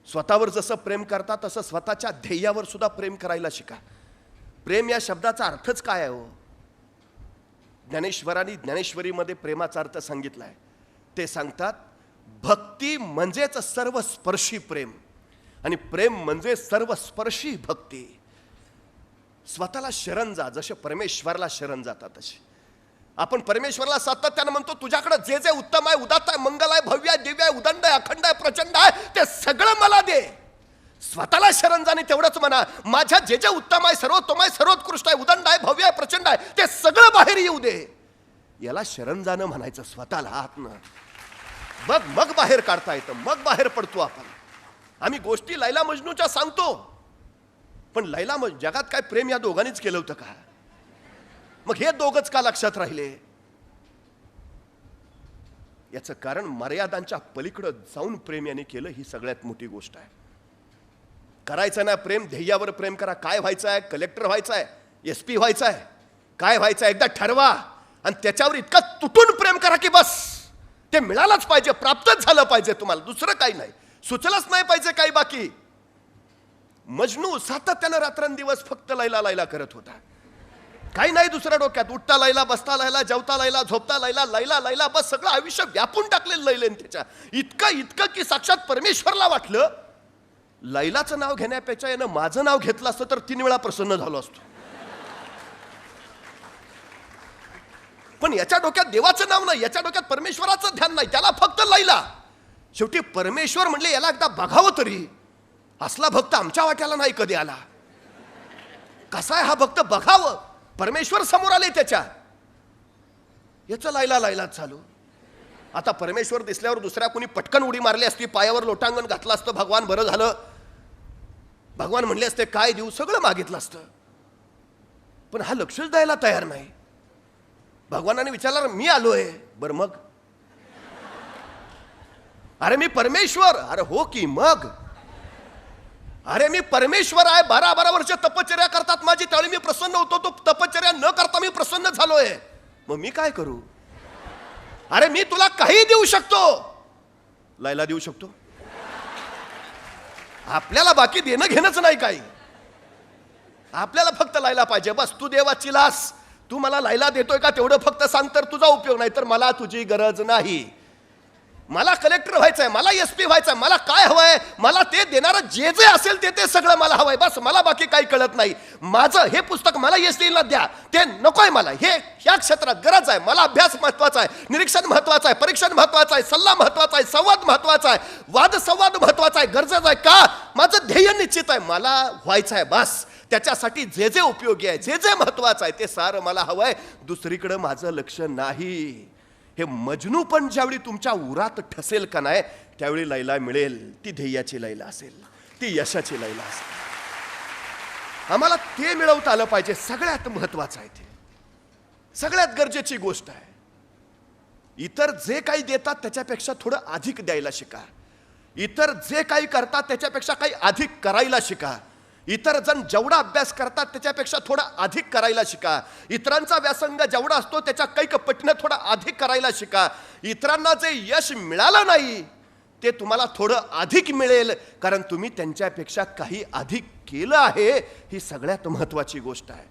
स्वतःवर जसं प्रेम करता तसं स्वतःच्या ध्येयावर सुद्धा प्रेम करायला शिका. प्रेम या शब्दाचा अर्थच काय आहे हो. ज्ञानेश्वरांनी ज्ञानेश्वरीमध्ये प्रेमाचा अर्थ सांगितलाय. ते सांगतात भक्ती म्हणजेच सर्वस्पर्शी प्रेम आणि प्रेम म्हणजे सर्वस्पर्शी भक्ती. स्वतःला शरण जा, जसे परमेश्वराला शरण जातात तसे. आपण परमेश्वराला सातत्यानं म्हणतो तुझ्याकडे जे जे उत्तम आहे, उदात्त आहे, मंगल आहे, भव्य आहे, दिव्य आहे, उदंड आहे, अखंड आहे, प्रचंड आहे, ते सगळं मला दे. स्वतःला शरण जाणे तेवढंच म्हणा. माझ्या जे जे उत्तम आहे, सर्वोत्तम आहे, सर्वोत्कृष्ट आहे, उदंड आहे, भव्य आहे, प्रचंड आहे, ते सगळं बाहेर येऊ दे. याला शरण जाणं म्हणायचं. स्वतःला आतनं मग बाहेर काढता येतं, मग बाहेर पडतो आपण. आम्ही गोष्टी लैला मजनूच्या सांगतो, पण लैला जगात काय प्रेम या दोघांनीच केलं होतं का. मग हे दोघच का लक्षात राहिले. याचं कारण मर्यादांच्या पलीकडे जाऊन प्रेम याने केलं. ही सगळ्यात मोठी गोष्ट आहे. करायचं ना प्रेम, ध्येयावर प्रेम करा. काय व्हायचं आहे, कलेक्टर व्हायचं आहे, SP व्हायचं आहे, काय व्हायचं आहे एकदा ठरवा आणि त्याच्यावर इतकं तुटून प्रेम करा की बस ते मिळालंच पाहिजे, प्राप्तच झालं पाहिजे तुम्हाला. दुसरं काही नाही, सुचलंच नाही पाहिजे काही बाकी. मजनू सातत्यानं रात्रंदिवस फक्त लैला लैला करत होता. काही नाही दुसऱ्या डोक्यात. उठता लैला, बसता लैला, जेवता लैला, झोपता लैला, लैला लैला, बस सगळं आयुष्य व्यापून टाकलेलं लैलेन त्याच्या. इतकं की साक्षात परमेश्वरला वाटलं लैलाचं नाव घेण्यापेक्षा यानं माझं नाव घेतलं असतं तर 3 वेळा प्रसन्न झालो असतो. पण याच्या डोक्यात देवाचं नाव नाही, याच्या डोक्यात परमेश्वराचं ध्यान नाही, त्याला फक्त लैला. शेवटी परमेश्वर म्हणले याला एकदा बघावं तरी. असला भक्त आमच्या वाट्याला नाही कधी आला. कसा आहे हा भक्त बघावं. परमेश्वर समोर आले त्याच्या. याचं लैला लैलाच चालू. आता परमेश्वर दिसल्यावर दुसऱ्या कोणी पटकन उडी मारली असती, पायावर लोटांगण घातलं असतं, भगवान बरं झालं, भगवान म्हणले असते काय देऊ, सगळं मागितलं असतं. पण हा लक्षच द्यायला तयार नाही. भगवानाने विचारलं मी आलोय. बरं मग. अरे मी परमेश्वर. अरे हो की मग. अरे मी परमेश्वर आहे. 12 वर्ष तपश्चर्या करतात माझी, त्यावेळी मी प्रसन्न होतो. तो तपश्चर्या न करता मी प्रसन्न झालोय. मग मी काय करू. अरे मी तुला काही देऊ शकतो. लैला देऊ शकतो. आपल्याला बाकी देणं घेणंच नाही काही. आपल्याला फक्त लैला पाहिजे बस. तू देवाची लास. तू मला लैला देतोय का तेवढं फक्त सांग, तर तुझा उपयोग. नाही तर मला तुझी गरज नाही. मला कलेक्टर व्हायचंय, मला SP व्हायचंय, मला काय हवंय, मला ते देणारं जे जे असेल ते सगळं मला हवंय. बस मला बाकी काही कळत नाही. माझं हे पुस्तक मला STला द्या, ते नकोय मला. ह्या क्षेत्रात गरज आहे. मला अभ्यास महत्वाचा आहे, निरीक्षण महत्वाचं आहे, परीक्षण महत्वाचं आहे, सल्ला महत्वाचा आहे, संवाद महत्वाचा आहे, वाद संवाद महत्वाचा आहे, गरजेचं आहे. का माझं ध्येय निश्चित आहे, मला व्हायचं आहे बस. त्याच्यासाठी जे जे उपयोगी आहे, जे जे महत्वाचं आहे ते सारं मला हवंय. दुसरीकडे माझं लक्ष नाही. हे मजनू पण ज्यावेळी तुमच्या उरात ठसेल का नाही, त्यावेळी लैला मिळेल. ती ध्येयाची लैला असेल, ती यशाची लैला असेल. आम्हाला ते मिळवता आलं पाहिजे. सगळ्यात महत्वाचं आहे ते, सगळ्यात गरजेची गोष्ट आहे. इतर जे काही देतात त्याच्यापेक्षा थोडं अधिक द्यायला शिका. इतर जे काही करतात त्याच्यापेक्षा काही अधिक करायला शिका. इतर जण जेवढा अभ्यास करतात त्याच्यापेक्षा थोडा अधिक करायला शिका. इतरांचा व्यासंग जेवढा असतो त्याच्या कैक पटीनं थोडा अधिक करायला शिका. इतरांना जे यश मिळालं नाही ते तुम्हाला थोडं अधिक मिळेल, कारण तुम्ही त्यांच्यापेक्षा काही अधिक केलं आहे. ही सगळ्यात महत्वाची गोष्ट आहे.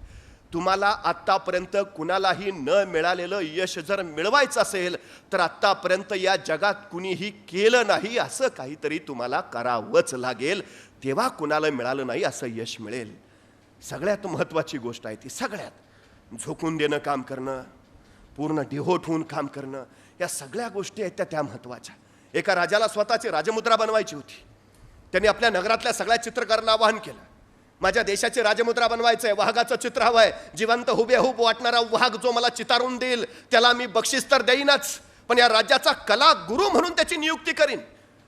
तुम्हाला आत्तापर्यंत कुणालाही न मिळालेलं यश जर मिळवायचं असेल तर आत्तापर्यंत या जगात कुणीही केलं नाही असं काहीतरी तुम्हाला करावंच लागेल. तेव्हा कुणाला मिळालं नाही असं यश मिळेल. सगळ्यात महत्वाची गोष्ट आहे ती. सगळ्यात झोकून देणं काम करणं, पूर्ण डिहोट होऊन काम करणं, या सगळ्या गोष्टी आहेत त्या महत्वाच्या. एका राजाला स्वतःची राजमुद्रा बनवायची होती. त्यांनी आपल्या नगरातल्या सगळ्या चित्रकारांना आवाहन केलं, माझ्या देशाची राजमुद्रा बनवायचं आहे, वाघाचं चित्र हवं आहे, जिवंत हुबेहूब वाटणारा वाघ जो मला चितारून देईल त्याला मी बक्षीस तर देईनच, पण या राज्याचा कला गुरु म्हणून त्याची नियुक्ती करीन.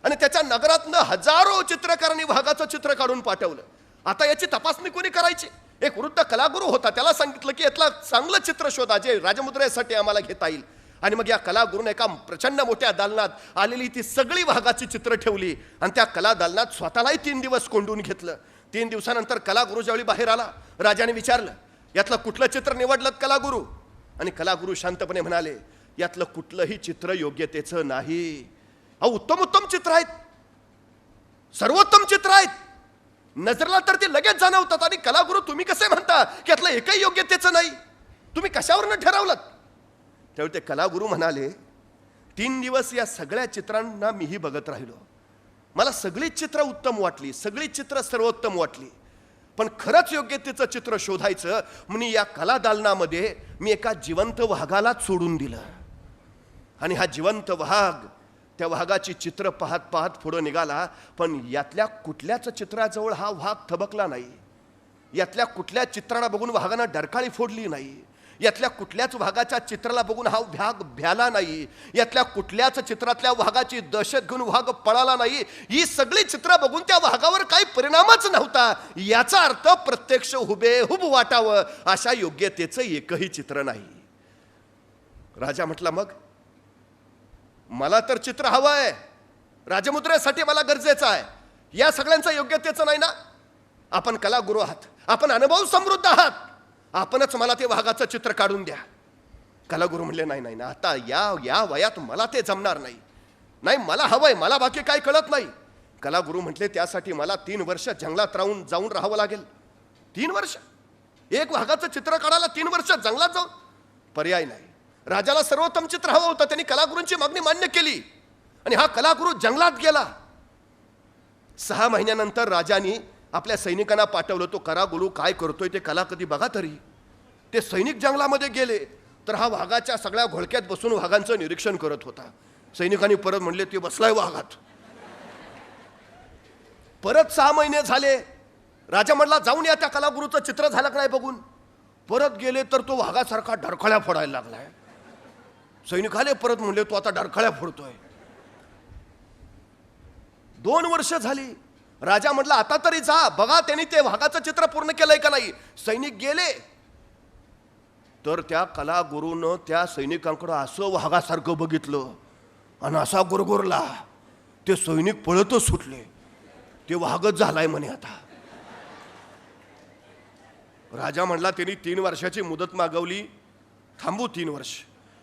आणि त्याच्या नगरातनं हजारो चित्रकारांनी वाघाचं चित्र काढून पाठवलं. आता याची तपासणी कोणी करायची. एक वृद्ध कलागुरू होता, त्याला सांगितलं की यातला चांगलं चित्र शोधा जे राजमुद्रेसाठी आम्हाला घेता येईल. आणि मग या कलागुरूने एका प्रचंड मोठ्या दालनात आलेली ती सगळी वाघाची चित्र ठेवली आणि त्या कला दालनात स्वतःलाही 3 दिवस कोंडून घेतलं. 3 दिवसानंतर कलागुरू ज्यावेळी बाहेर आला, राजाने विचारलं यातलं कुठलं चित्र निवडलं कलागुरू. आणि कलागुरू शांतपणे म्हणाले, यातलं कुठलंही चित्र योग्यतेचं नाही. अहो, उत्तम उत्तम चित्र आहेत, सर्वोत्तम चित्र आहेत, नजरला तर ते लगेच जाणवतात. आणि कलागुरू तुम्ही कसे म्हणता की यातलं एकही योग्यतेचं नाही? तुम्ही कशावरनं ठरवलं? त्यावेळी ते कलागुरू म्हणाले, 3 दिवस या सगळ्या चित्रांना मीही बघत राहिलो. मला सगळीच चित्र उत्तम वाटली, सगळी चित्र सर्वोत्तम वाटली. पण खरंच योग्यतेचं चित्र शोधायचं म्हणून या कला दालनामध्ये मी एका जिवंत वाघालाच सोडून दिलं. आणि हा जिवंत वाघ त्या वाघाची चित्र पाहत पाहत पुढं निघाला. पण यातल्या कुठल्याच चित्राजवळ हा वाघ थबकला नाही. यातल्या कुठल्या चित्राला बघून वाघानं डरकाळी फोडली नाही. यातल्या कुठल्याच वाघाच्या चित्राला बघून हा वाघ भ्याला नाही. यातल्या कुठल्याच चित्रातल्या वाघाची दहशत घेऊन वाघ पळाला नाही. ही सगळी चित्र बघून त्या वाघावर काही परिणामच नव्हता. याचा अर्थ प्रत्यक्ष हुबेहूब वाटावं अशा योग्यतेचं एकही चित्र नाही. राजा म्हटला, मग मला तर चित्र हवं आहे, राजमुद्रेसाठी मला गरजेचं आहे. या सगळ्यांचं योग्यतेचं नाही ना? आपण कलागुरू आहात, आपण अनुभव समृद्ध आहात, आपणच मला ते वाघाचं चित्र काढून द्या. कलागुरू म्हणले, नाही नाही ना, आता या वयात मला ते जमणार नाही. नाही, मला हवंय, मला बाकी काय कळत नाही. कलागुरू म्हटले, त्यासाठी मला 3 वर्ष जंगलात जाऊन राहावं लागेल. 3 वर्ष एक वाघाचं चित्र काढायला 3 वर्ष जंगलात जाऊन? पर्याय नाही. राजाला सर्वोत्तम चित्र हवं होतं, त्यांनी कलागुरूंची मागणी मान्य केली आणि हा कलागुरू जंगलात गेला. 6 महिन्यानंतर राजाने आपल्या सैनिकांना पाठवलं, तो कलागुरू काय करतोय ते कला कधी बघा तरी. ते सैनिक जंगलामध्ये गेले तर हा वाघाच्या सगळ्या घोळक्यात बसून वाघांचं निरीक्षण करत होता. सैनिकांनी परत म्हणले, ते बसलाय वाघात. परत 6 महिने झाले. राजा म्हणला, जाऊन या, त्या कलागुरूचं चित्र झालं का नाही बघून. परत गेले तर तो वाघासारखा डरखळ्या फोडायला लागलाय. सैनिक आले, परत म्हणले, तो आता डरखळ्या फोडतोय. 2 वर्ष झाली. राजा म्हटला, आता तरी जा, बघा त्यांनी ते वाघाचं चित्र पूर्ण केलंय का नाही. सैनिक गेले तर त्या कलागुरूनं त्या सैनिकांकडे असं वाघासारखं बघितलं आणि असा गुरगुरला. ते सैनिक पळतच सुटले. ते वाघच झालाय म्हणे आता. राजा म्हणला, त्यांनी 3 वर्षाची मुदत मागवली, थांबू 3 वर्ष.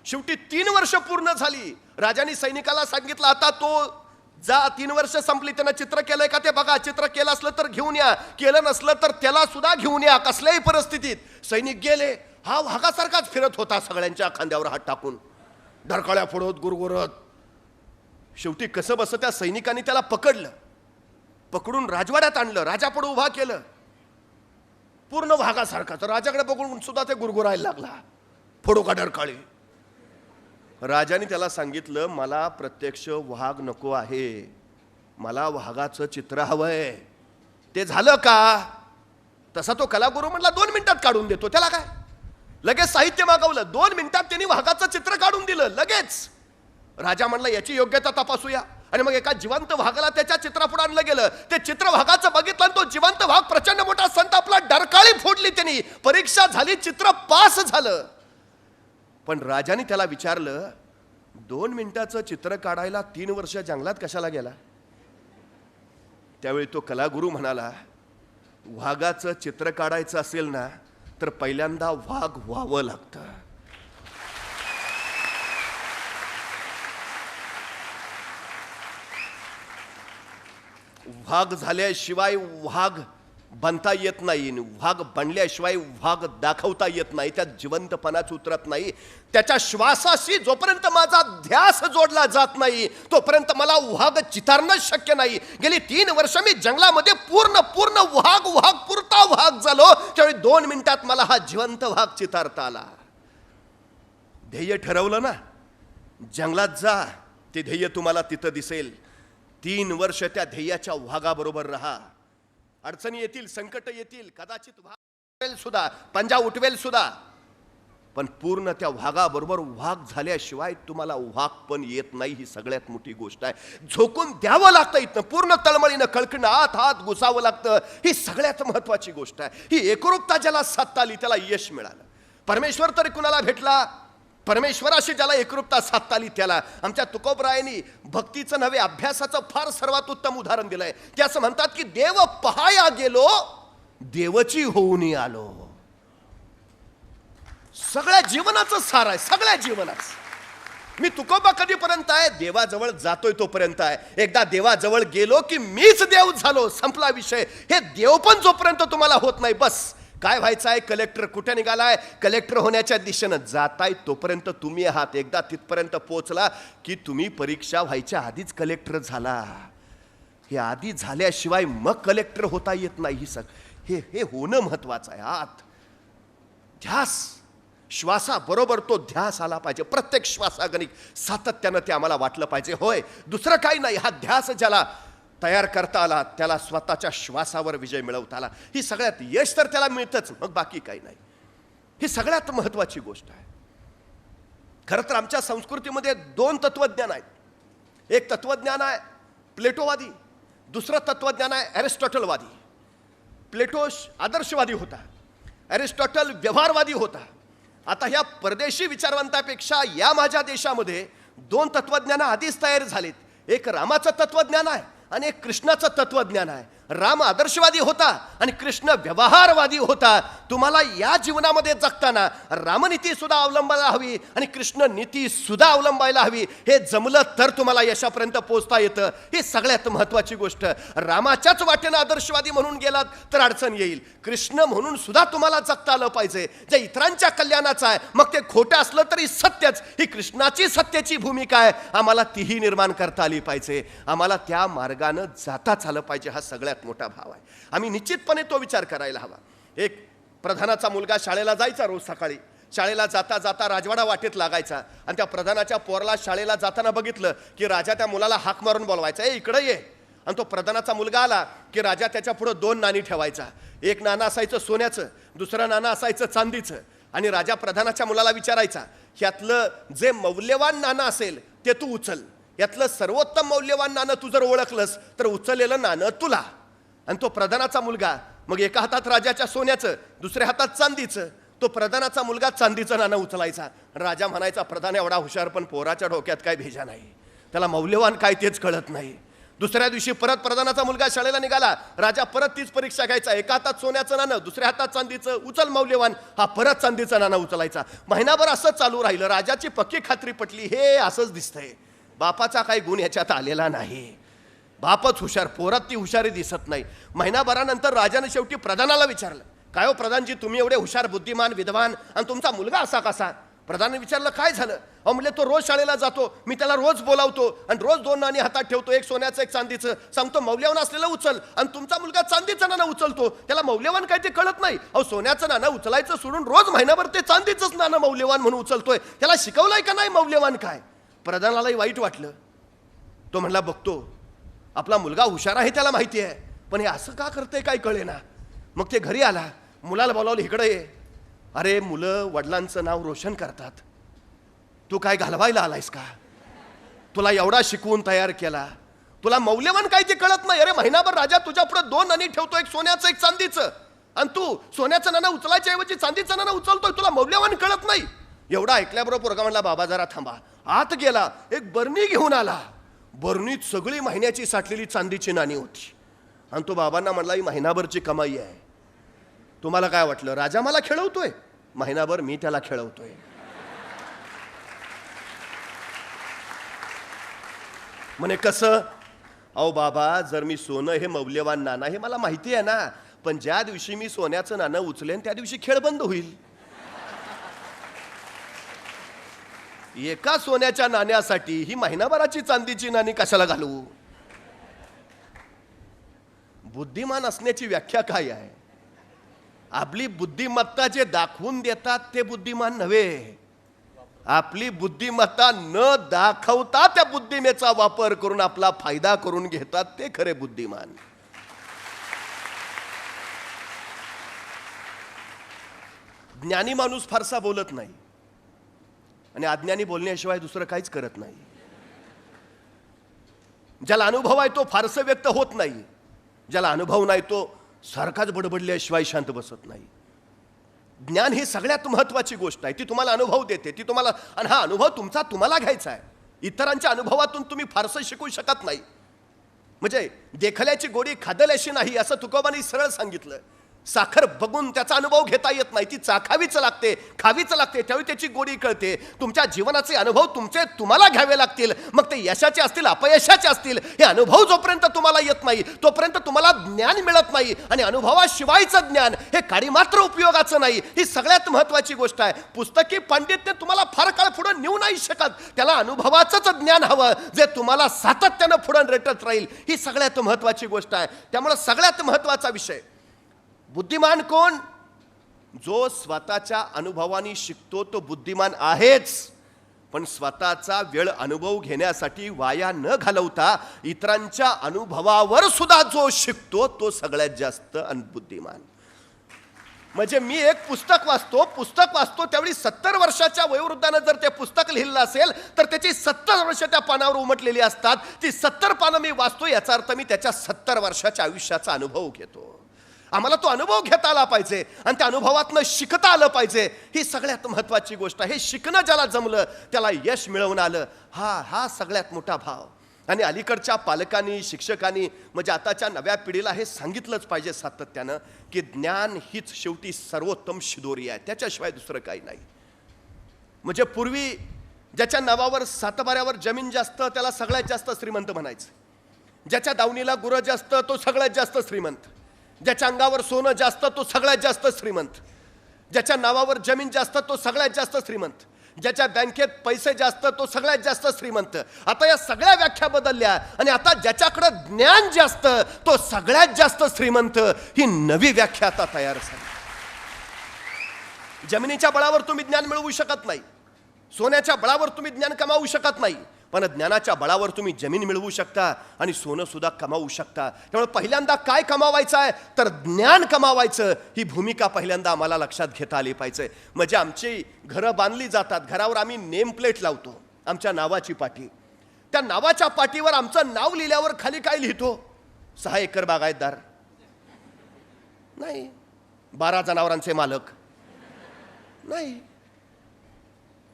शेवटी 3 वर्ष पूर्ण झाली. राजाने सैनिकाला सांगितलं, आता तो जा, 3 वर्ष संपली, त्यानं चित्र केलंय का ते बघा. चित्र केलं असलं तर घेऊन या, केलं नसलं तर त्याला सुद्धा घेऊन या, कसल्याही परिस्थितीत. सैनिक गेले. हा वाघासारखाच फिरत होता, सगळ्यांच्या खांद्यावर हात टाकून, डरकाळ्या फोडत, गुरगुरत. शेवटी कसं बस त्या सैनिकांनी त्याला पकडलं, पकडून राजवाड्यात आणलं, राजापुढे उभा केलं. पूर्ण वाघासारखा. तर राजाकडे बघून सुद्धा ते गुरगुरायला लागला, फोडो का डरकाळी. राजाने त्याला सांगितलं, मला प्रत्यक्ष वाघ नको आहे, मला वाघाचं चित्र हवंय. ते झालं का? तसा तो कलागुरू म्हटला, 2 मिनिटात काढून देतो. त्याला काय, लगेच साहित्य मागवलं. 2 मिनिटात त्यांनी वाघाचं चित्र काढून दिलं लगेच. राजा म्हणला, याची योग्यता तपासूया. आणि मग एका जिवंत वाघाला त्याच्या चित्रापुढे आणलं गेलं. ते चित्र वाघाचं बघितलं आणि तो जिवंत वाघ प्रचंड मोठा संत आपला डरकाळी फोडली. त्यांनी परीक्षा झाली, चित्र पास झालं. पण राजाने त्याला विचारलं, 2 मिनिटाचं चित्र काढायला 3 वर्ष जंगलात कशाला गेला? त्यावेळी तो कलागुरू म्हणाला, वाघाचं चित्र काढायचं असेल ना तर पहिल्यांदा वाघ व्हावं लागतं. वाघ झाल्याशिवाय वाघ बनता येत नाही, वाघ बनल्याशिवाय वाघ दाखवता येत नाही, त्यात जिवंतपणाच उतरत नाही. त्याच्या श्वासाशी जोपर्यंत माझा ध्यास जोडला जात नाही तोपर्यंत मला वाघ चितारणं शक्य नाही. गेली 3 वर्ष मी जंगलामध्ये पूर्ण वाघ पुरता वाघ झालो. त्यावेळी 2 मिनिटात मला हा जिवंत वाघ चितारता आला. ध्येय ठरवलं ना, जंगलात जा, ते ध्येय तुम्हाला तिथं दिसेल. 3 वर्ष त्या ध्येयाच्या वाघाबरोबर राहा. अडचणी येतील, संकट येतील, कदाचित वाघ सुद्धा, पंजा उठवेल सुद्धा, पण पूर्ण त्या वाघाबरोबर वाघ झाल्याशिवाय तुम्हाला वाघ पण येत नाही. ही सगळ्यात मोठी गोष्ट आहे. झोकून द्यावं लागतं, इथनं पूर्ण तळमळीनं कळकणं हात घुसावं लागतं. ही सगळ्यात महत्वाची गोष्ट आहे. ही एकरूपता ज्याला साधता आली त्याला यश मिळालं. परमेश्वर तरी कुणाला भेटला? परमेश्वराशी ज्याला एकरूपता साधता आली त्याला. आमच्या तुकोबरायांनी भक्तीचं नव्हे अभ्यासाचं फार सर्वात उत्तम उदाहरण दिलंय. ते असं म्हणतात की देव पहाया गेलो, देवची होऊन आलो. सगळ्या जीवनाचं सार आहे, सगळ्या जीवनाचं. मी तुकोबा कधीपर्यंत आहे? देवाजवळ जातोय तोपर्यंत आहे. एकदा देवाजवळ गेलो की मीच देव झालो, संपला विषय. हे देव पण जोपर्यंत तुम्हाला होत नाही, बस काय व्हायचं आहे? कलेक्टर कुठे निघालाय? कलेक्टर होण्याच्या दिशेनं जाताय तोपर्यंत तुम्ही आहात. एकदा तिथपर्यंत पोहोचला की तुम्ही परीक्षा व्हायच्या आधीच कलेक्टर झाला. हे आधी झाल्याशिवाय मग कलेक्टर होता येत नाही. हे होणं महत्वाचं आहे. आत ध्यास, श्वासाबरोबर तो ध्यास आला पाहिजे. प्रत्येक श्वासागणिक सातत्यानं ते आम्हाला वाटलं पाहिजे. होय, दुसरं काही नाही. हा ध्यास ज्याला तयार करता आला त्याला स्वतःच्या श्वासावर विजय मिळवता आला. ही सगळ्यात यश तर त्याला मिळतंच, मग बाकी काही नाही. ही सगळ्यात महत्वाची गोष्ट आहे. खरं तर आमच्या संस्कृतीमध्ये 2 तत्वज्ञान आहेत. एक तत्वज्ञान आहे प्लेटोवादी, दुसरं तत्वज्ञान आहे ॲरिस्टॉटलवादी. प्लेटो आदर्शवादी होता, ॲरिस्टॉटल व्यवहारवादी होता. आता ह्या परदेशी विचारवंतापेक्षा या माझ्या देशामध्ये 2 तत्वज्ञान आधीच तयार झालेत. एक रामाचं तत्वज्ञान आहे आणि एक कृष्णाचं तत्वज्ञान आहे. राम आदर्शवादी होता आणि कृष्ण व्यवहारवादी होता. तुम्हाला या जीवनामध्ये जगताना रामनीती सुद्धा अवलंबायला हवी आणि कृष्ण नीती सुद्धा अवलंबायला हवी. हे जमलं तर तुम्हाला यशापर्यंत पोहोचता येतं. ही सगळ्यात महत्वाची गोष्ट. रामाच्याच वाटेनं आदर्शवादी म्हणून गेलात तर अडचण येईल. कृष्ण म्हणून सुद्धा तुम्हाला जगता आलं पाहिजे, जे इतरांच्या कल्याणाचं आहे, मग ते खोटं असलं तरी सत्यच. ही कृष्णाची सत्याची भूमिका आहे, आम्हाला तीही निर्माण करता आली पाहिजे. आम्हाला त्या मार्गानं जाताच आलं पाहिजे. हा सगळ्यात मोठा भाव आहे. आम्ही निश्चितपणे तो विचार करायला हवा. एक प्रधानाचा मुलगा शाळेला जायचा. रोज सकाळी शाळेला जाता जाता राजवाडा वाटेत लागायचा आणि त्या प्रधानाच्या पोराला शाळेला जाताना बघितलं की राजा त्या मुलाला हाक मारून बोलवायचा, ए इकडे ये. आणि तो प्रधानाचा मुलगा आला की राजा त्याच्या पुढे 2 नाणी ठेवायचा. एक नाणं असायचं सोन्याचं, दुसरं नाणं असायचं चांदीचं. आणि राजा प्रधानाच्या मुलाला विचारायचा, ह्यातलं जे मौल्यवान नाणं असेल ते तू उचल. यातलं सर्वोत्तम मौल्यवान नाणं तू जर ओळखलंस तर उचललेलं नाणं तुला. आणि तो प्रधानाचा मुलगा मग एका हातात राजाच्या सोन्याचं, दुसऱ्या हातात चांदीचं. तो प्रधानाचा मुलगा चांदीचं नाणं उचलायचा. राजा म्हणायचा, प्रधान एवढा हुशार पण पोराच्या डोक्यात काय भेजा नाही, त्याला मौल्यवान काय तेच कळत नाही. दुसऱ्या दिवशी परत प्रधानाचा मुलगा शाळेला निघाला. राजा परत तीच परीक्षा घ्यायचा. एका हातात सोन्याचं नाणं, दुसऱ्या हातात चांदीचं, उचल मौल्यवान. हा परत चांदीचं नाणं उचलायचा. महिनाभर असं चालू राहिलं. राजाची पक्की खात्री पटली, हे असंच दिसतंय, बापाचा काही गुण ह्याच्यात आलेला नाही, बापच हुशार, पोरात ती हुशारी दिसत नाही. महिनाभरानंतर राजाने शेवटी प्रधानाला विचारलं, काय हो प्रधानजी, तुम्ही एवढे हुशार, बुद्धिमान, विद्वान, आणि तुमचा मुलगा असा कसा? प्रधानाने विचारलं, काय झालं? अहो म्हणजे तो रोज शाळेला जातो, मी त्याला रोज बोलावतो आणि रोज 2 नाणी हातात ठेवतो, एक सोन्याचं एक चांदीचं, सांगतो मौल्यवान असलेलं उचल. आणि तुमचा मुलगा चांदीचं नाणं उचलतो, त्याला मौल्यवान काय ते कळत नाही. अहो सोन्याचं नाणं उचलायचं सोडून रोज महिनाभर ते चांदीचंच नाणं मौल्यवान म्हणून उचलतोय, त्याला शिकवलंय का नाही मौल्यवान काय? प्रधानालाही वाईट वाटलं. तो म्हणला, बघतो आपला मुलगा हुशार आहे, त्याला माहिती आहे, पण हे असं का करते काय कळेना. मग ते घरी आला, मुलाला बोलावलं, इकडे ये. अरे मुलं वडिलांचं नाव रोशन करतात, तू काय घालवायला आलायस का? तुला एवढा शिकवून तयार केला, तुला मौल्यवान काय ते कळत नाही. अरे महिनाभर राजा तुझ्या पुढे 2 नाणी ठेवतो, एक सोन्याचं एक चांदीचं, आणि तू सोन्याचं नाणं उचलायच्या ऐवजी चांदीचं नाणं उचलतोय, तुला मौल्यवान कळत नाही. एवढा ऐकल्याबरोबर पोरगा म्हणला, बाबा जरा थांबा. आत गेला, एक बरणी घेऊन आला. बरणीत सगळी महिन्याची साठलेली चांदीची नाणी होती. आणि तो बाबांना म्हणला, ही महिनाभरची कमाई आहे. तुम्हाला काय वाटलं, राजा मला खेळवतोय? महिनाभर मी त्याला खेळवतोय. म्हणे कसं? अहो बाबा, जर मी सोनं हे मौल्यवान नाणं हे मला माहिती आहे ना, पण ज्या दिवशी मी सोन्याचं नाणं उचलेन त्या दिवशी खेळ बंद होईल. एका सोन्याच्या नाण्यासाठी ही महिनाभराची चांदीची नाणी कशाला घालू? बुद्धिमान असण्याची व्याख्या काय आहे? आपली बुद्धिमत्ता जे दाखवून देतात ते बुद्धिमान नव्हे. आपली बुद्धिमत्ता न दाखवता त्या बुद्धिमेचा वापर करून आपला फायदा करून घेतात ते खरे बुद्धिमान. ज्ञानी माणूस फारसा बोलत नाही आणि अज्ञानी बोलण्याशिवाय दुसरं काहीच करत नाही. ज्याला अनुभव आहे तो फारसं व्यक्त होत नाही, ज्याला अनुभव नाही तो सारखाच बडबडल्याशिवाय शांत बसत नाही. ज्ञान ही सगळ्यात महत्वाची गोष्ट आहे, ती तुम्हाला अनुभव देते, ती तुम्हाला, आणि हा अनुभव तुमचा तुम्हाला घ्यायचा आहे. इतरांच्या अनुभवातून तुम्ही फारसं शिकू शकत नाही. म्हणजे देखल्याची गोडी खादल्याशी नाही असं तुकोबांनी सरळ सांगितलं. साखर बघून त्याचा अनुभव घेता येत नाही, ती चाखावीच लागते, खावीच लागते, त्यावेळी त्याची गोडी कळते. तुमच्या जीवनाचे अनुभव तुम्हाला घ्यावे लागतील. मग ते यशाचे असतील, अपयशाचे असतील, हे अनुभव जोपर्यंत तुम्हाला येत नाही तोपर्यंत तुम्हाला ज्ञान मिळत नाही. आणि अनुभवाशिवायचं ज्ञान हे काडी मात्र उपयोगाचं नाही. ही सगळ्यात महत्वाची गोष्ट आहे. पुस्तकी पांडित्य तुम्हाला फार काळ पुढे नेऊ नाही शकत. त्याला अनुभवाचंच ज्ञान हवं, जे तुम्हाला सातत्यानं पुढे रेटत राहील. ही सगळ्यात महत्वाची गोष्ट आहे. त्यामुळे सगळ्यात महत्वाचा विषय, बुद्धिमान कोण? जो स्वतःच्या अनुभवाने शिकतो तो बुद्धिमान आहेच. पण स्वतःचा वेळ अनुभव घेण्यासाठी वाया न घालवता इतरांच्या अनुभवावर सुद्धा जो शिकतो तो सगळ्यात जास्त बुद्धिमान. म्हणजे मी एक पुस्तक वाचतो त्यावेळी 70 वर्षाच्या वयोवृद्धानं जर ते पुस्तक लिहिलं असेल तर त्याची 70 वर्ष त्या पानावर उमटलेली असतात. ती 70 पानं मी वाचतो, याचा अर्थ मी त्याच्या 70 वर्षाच्या आयुष्याचा अनुभव घेतो. आम्हाला तो अनुभव घेता आला पाहिजे आणि त्या अनुभवातनं शिकता आलं पाहिजे. ही सगळ्यात महत्वाची गोष्ट आहे. हे शिकणं ज्याला जमलं त्याला यश मिळवून आलं, हा सगळ्यात मोठा भाव. आणि अलीकडच्या पालकांनी, शिक्षकांनी, म्हणजे आताच्या नव्या पिढीला हे सांगितलंच पाहिजे सातत्यानं की ज्ञान हीच शेवटी सर्वोत्तम शिदोरी आहे, त्याच्याशिवाय दुसरं काही नाही. म्हणजे पूर्वी ज्याच्या नावावर सातबाऱ्यावर जमीन जास्त त्याला सगळ्यात जास्त श्रीमंत म्हणायचं. ज्याच्या दावणीला गुरं जास्त तो सगळ्यात जास्त श्रीमंत. ज्याच्या अंगावर सोनं जास्त तो सगळ्यात जास्त श्रीमंत. ज्याच्या नावावर जमीन जास्त तो सगळ्यात जास्त श्रीमंत. ज्याच्या बँकेत पैसे जास्त तो सगळ्यात जास्त श्रीमंत. आता या सगळ्या व्याख्या बदलल्या आणि आता ज्याच्याकडे ज्ञान जास्त तो सगळ्यात जास्त श्रीमंत, ही नवी व्याख्या आता तयार झाली. जमिनीच्या बळावर तुम्ही ज्ञान मिळवू शकत नाही, सोन्याच्या बळावर तुम्ही ज्ञान कमावू शकत नाही, पण ज्ञानाच्या बळावर तुम्ही जमीन मिळवू शकता आणि सोनं सुद्धा कमावू शकता. त्यामुळे पहिल्यांदा काय कमावायचं आहे तर ज्ञान कमावायचं. ही भूमिका पहिल्यांदा आम्हाला लक्षात घेता आली पाहिजे. म्हणजे आमची घरं बांधली जातात, घरावर आम्ही नेम प्लेट लावतो, आमच्या नावाची पाटी. त्या नावाच्या पाटीवर आमचं नाव लिहिल्यावर खाली काय लिहितो? 6 एकर बागायतदार नाही, 12 जनावरांचे मालक नाही,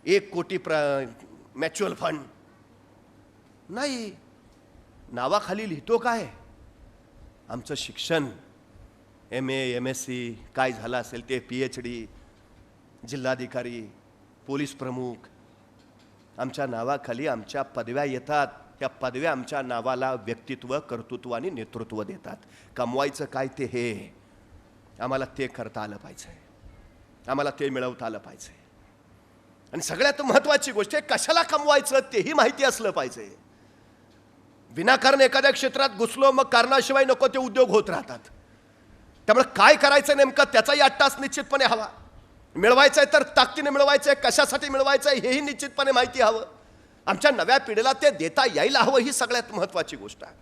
1 कोटी म्युच्युअल फंड नाही. नावाखाली लिहितो काय? आमचं शिक्षण, MA MSc काय झालं असेल ते, PhD, जिल्हाधिकारी, पोलीस प्रमुख. आमच्या नावाखाली आमच्या पदव्या येतात. त्या पदव्या आमच्या नावाला व्यक्तित्व, कर्तृत्व आणि नेतृत्व देतात. कमवायचं काय ते हे आम्हाला ते करता आलं पाहिजे, आम्हाला ते मिळवता आलं पाहिजे. आणि सगळ्यात महत्त्वाची गोष्ट आहे, कशाला कमवायचं तेही माहिती असलं पाहिजे. विनाकारण एखाद्या क्षेत्रात घुसलो मग कारणाशिवाय नको ते उद्योग होत राहतात. त्यामुळे काय करायचं नेमकं त्याचाही अट्टास निश्चितपणे हवा. मिळवायचं आहे तर ताकदीने मिळवायचं आहे, कशासाठी मिळवायचं आहे हेही निश्चितपणे माहिती हवं. आमच्या नव्या पिढीला ते देता यायला हवं, ही सगळ्यात महत्त्वाची गोष्ट आहे.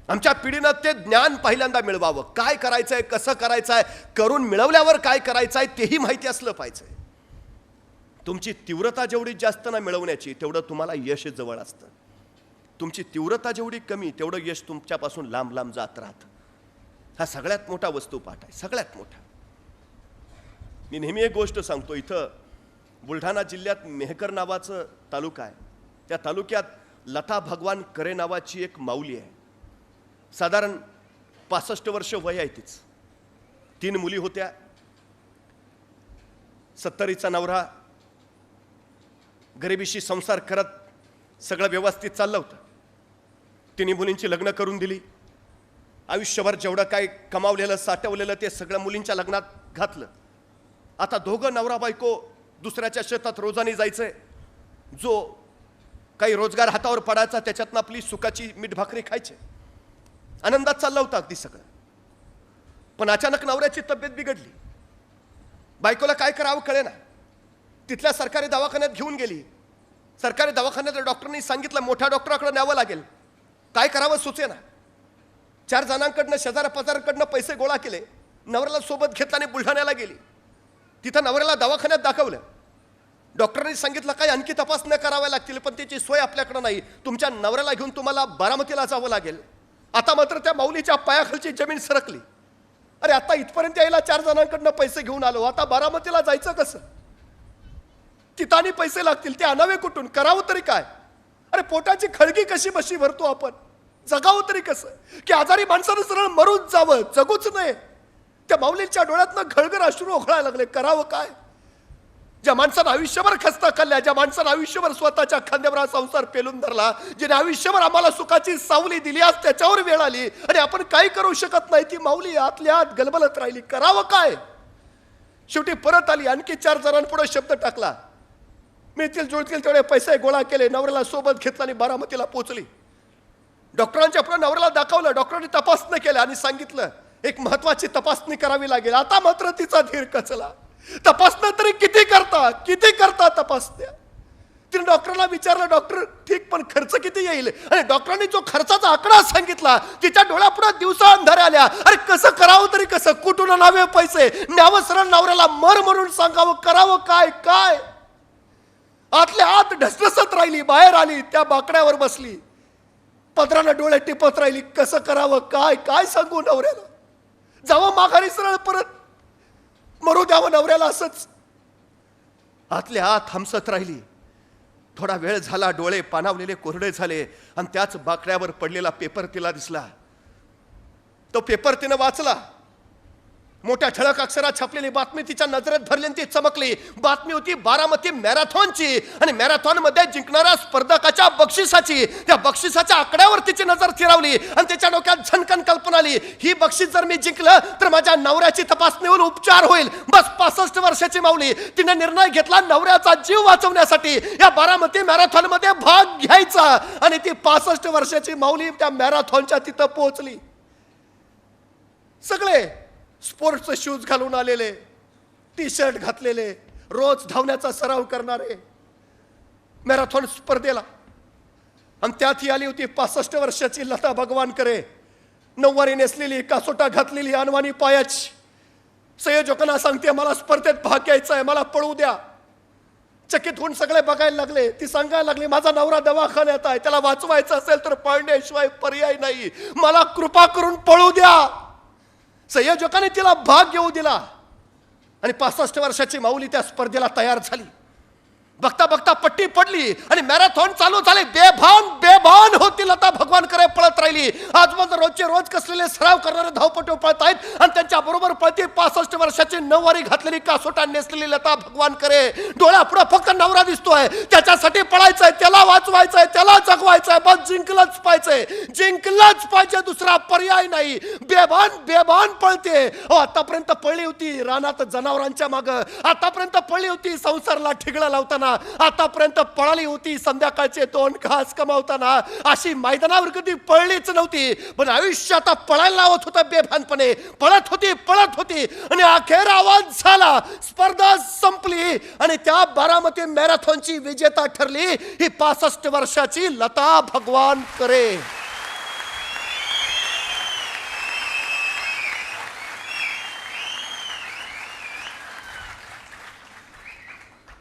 आमच्या पिढीनं ते ज्ञान पहिल्यांदा मिळवावं. काय करायचं आहे, कसं करायचं आहे, करून मिळवल्यावर काय करायचं आहे तेही माहिती असलं पाहिजे. तुमची तीव्रता जेवढी जास्त ना मिळवण्याची तेवढं तुम्हाला यश जवळ असतं. तुमची तीव्रता जेवढी कमी तेवढं यश तुमच्यापासून लांब लांब जात राहतं. हा सगळ्यात मोठा वस्तुपाठ आहे, सगळ्यात मोठा. मी नेहमी एक गोष्ट सांगतो, इथं बुलढाणा जिल्ह्यात मेहकर नावाचं तालुका आहे. त्या तालुक्यात लता भगवान करे नावाची एक माऊली आहे. साधारण 65 वर्ष वय आहे तिचं. 3 मुली होत्या. 70चा नवरा, गरिबीशी संसार करत सगळं व्यवस्थित चाललं होतं. 3 मुलींची लग्न करून दिली. आयुष्यभर जेवढं काय कमावलेलं, साठवलेलं ते सगळं मुलींच्या लग्नात घातलं. आता दोघं नवरा बायको दुसऱ्याच्या शेतात रोजानी जायचंय. जो काही रोजगार हातावर पडायचा त्याच्यातनं आपली सुखाची मीठ भाकरी खायची. आनंदात चाललं होतं अगदी सगळं. पण अचानक नवऱ्याची तब्येत बिघडली. बायकोला काय करावं कळेना. तिथल्या सरकारी दवाखान्यात घेऊन गेली. सरकारी दवाखान्यात डॉक्टरनी सांगितलं मोठ्या डॉक्टराकडे न्यावं लागेल. काय करावं सुचेना. 4 जणांकडनं, शेजाऱ्या-पाजाऱ्यांकडनं पैसे गोळा केले. नवऱ्याला सोबत घेतला आणि बुलढाण्याला गेली. तिथं नवऱ्याला दवाखान्यात दाखवलं. डॉक्टरांनी सांगितलं काय आणखी तपासण्या कराव्या लागतील, पण त्याची सोय आपल्याकडे नाही. तुमच्या नवऱ्याला घेऊन तुम्हाला बारामतीला जावं लागेल. आता मात्र त्या माऊलीच्या पायाखालची जमीन सरकली. अरे आता इथपर्यंत यायला 4 जणांकडनं पैसे घेऊन आलो, आता बारामतीला जायचं कसं? तिथं पैसे लागतील, ते आणावे कुठून? करावं तरी काय? अरे पोटाची खळगी कशी बशी भरतो आपण? जगावं तरी कसं? की आजारी माणसानं सरळ मरूच जावं, जगूच नये. त्या माऊलींच्या डोळ्यातनं घळघळ अश्रू ओघळायला लागले. करावं काय? ज्या माणसानं आयुष्यभर खस्ता खाल्ल्या, ज्या माणसानं आयुष्यभर स्वतःच्या खांद्यावर संसार पेलून धरला, ज्याने आयुष्यभर आम्हाला सुखाची सावली दिली, आज त्याच्यावर वेळ आली आणि आपण काही करू शकत नाही. ती माऊली आतल्या आत गलबलत राहिली. करावं काय? शेवटी परत आली. आणखी 4 जणांपुढे शब्द टाकला. मिळतील जुळतील तेवढे पैसे गोळा केले. नवऱ्याला सोबत घेतला आणि बारामतीला पोहोचली. डॉक्टरांच्या पुढे नवऱ्याला दाखवलं. डॉक्टरांनी तपासणी केल्या आणि सांगितलं एक महत्वाची तपासणी करावी लागेल. आता मात्र तिचा धीर कचला. तपासणं तरी किती करता तपासण्या? तिने डॉक्टरला विचारलं, डॉक्टर ठीक, पण खर्च किती येईल? आणि डॉक्टरांनी जो खर्चाचा आकडा सांगितला तिच्या डोळ्यापुढे दिवसा अंधारे आल्या. अरे कसं करावं तरी कसं? कुठून आणावे पैसे? न्यावं सरळ नवऱ्याला मर म्हणून सांगावं? करावं काय? काय आतल्या आत ढसढसत राहिली. बाहेर आली, त्या बाकड्यावर बसली, पदरानं डोळे टिपत राहिली. कसं करावं? काय काय सांगू नवऱ्याला? जावं माघारी सरळ परत मरू द्यावं नवऱ्याला असंच? आतल्या आत हमसत राहिली. थोडा वेळ झाला. डोळे पाणावलेले कोरडे झाले आणि त्याच बाकड्यावर पडलेला पेपर तिला दिसला. तो पेपर तिनं वाचला. मोठ्या ठळक अक्षरात छापलेली बातमी तिच्या नजरेत भरली आणि ती चमकली. बातमी होती बारामती मॅरेथॉनची आणि मॅरेथॉन मध्ये जिंकणाऱ्या स्पर्धकाच्या बक्षिसाची. त्या बक्षिसाच्या आकड्यावर तिची नजर फिरवली आणि त्याच्या डोक्यात झणकन कल्पना आली, ही बक्षीस जर मी जिंकलं तर माझ्या नवऱ्याची तपासणी होऊन उपचार होईल. बस 65 वर्षाची माऊली. तिने निर्णय घेतला नवऱ्याचा जीव वाचवण्यासाठी या बारामती मॅरेथॉन मध्ये भाग घ्यायचा. आणि ती 65 वर्षाची माऊली त्या मॅरेथॉनच्या तिथं पोहोचली. सगळे स्पोर्ट्सचे शूज घालून आलेले, टी शर्ट घातलेले, रोज धावण्याचा सराव करणारे मॅरेथॉन स्पर्धेला. आणि त्यात ही आली होती 65 वर्षाची लता भगवान करे. नऊवारी नेसलेली, कासोटा घातलेली, अनवाणी पायाची. संयोजकांना सांगते मला स्पर्धेत भाग घ्यायचा आहे, मला पळू द्या. चकित होऊन सगळे बघायला लागले. ती सांगायला लागली माझा नवरा दवाखान्यात आहे, त्याला वाचवायचं असेल तर पळण्याशिवाय पर्याय नाही, मला कृपा करून पळू द्या. संयोजकाने तिला भाग घेऊ दिला आणि 65 वर्षाची माऊली त्या स्पर्धेला तयार झाली. बघता बघता पट्टी पडली आणि मॅरेथॉन चालू झाले. बेभान होती लता भगवान करे पळत राहिली. आजबाजूला रोजचे रोज कसलेले सराव करणारे धावपटू पळत आहेत आणि त्यांच्या बरोबर पळते 65 वर्षाची नऊवारी घातलेली, कासोटा नेसलेली लता भगवान करे. डोळ्यापुढे फक्त नवरा दिसतोय, त्याच्यासाठी पळायचंय, त्याला वाचवायचंय, त्याला जगवायचंय. बस जिंकलंच पाहिजे, दुसरा पर्याय नाही. बेभान पळते. आतापर्यंत पळली होती रानात जनावरांच्या माग, आतापर्यंत पळली होती संसारला ठिगळा लावताना, आतापर्यंत पळाली होती संध्याकाळचे 2 घास कमावताना. अशी मैदानावर कधी पळलीच नव्हती. पण आयुष्य आता पळायला लावत होतं बेभानपणे. पळत होती आणि अखेर आवाज झाला. स्पर्धा संपली आणि त्या बारामती मॅरेथॉनची विजेता ठरली ही 65 वर्षाची लता भगवान करे.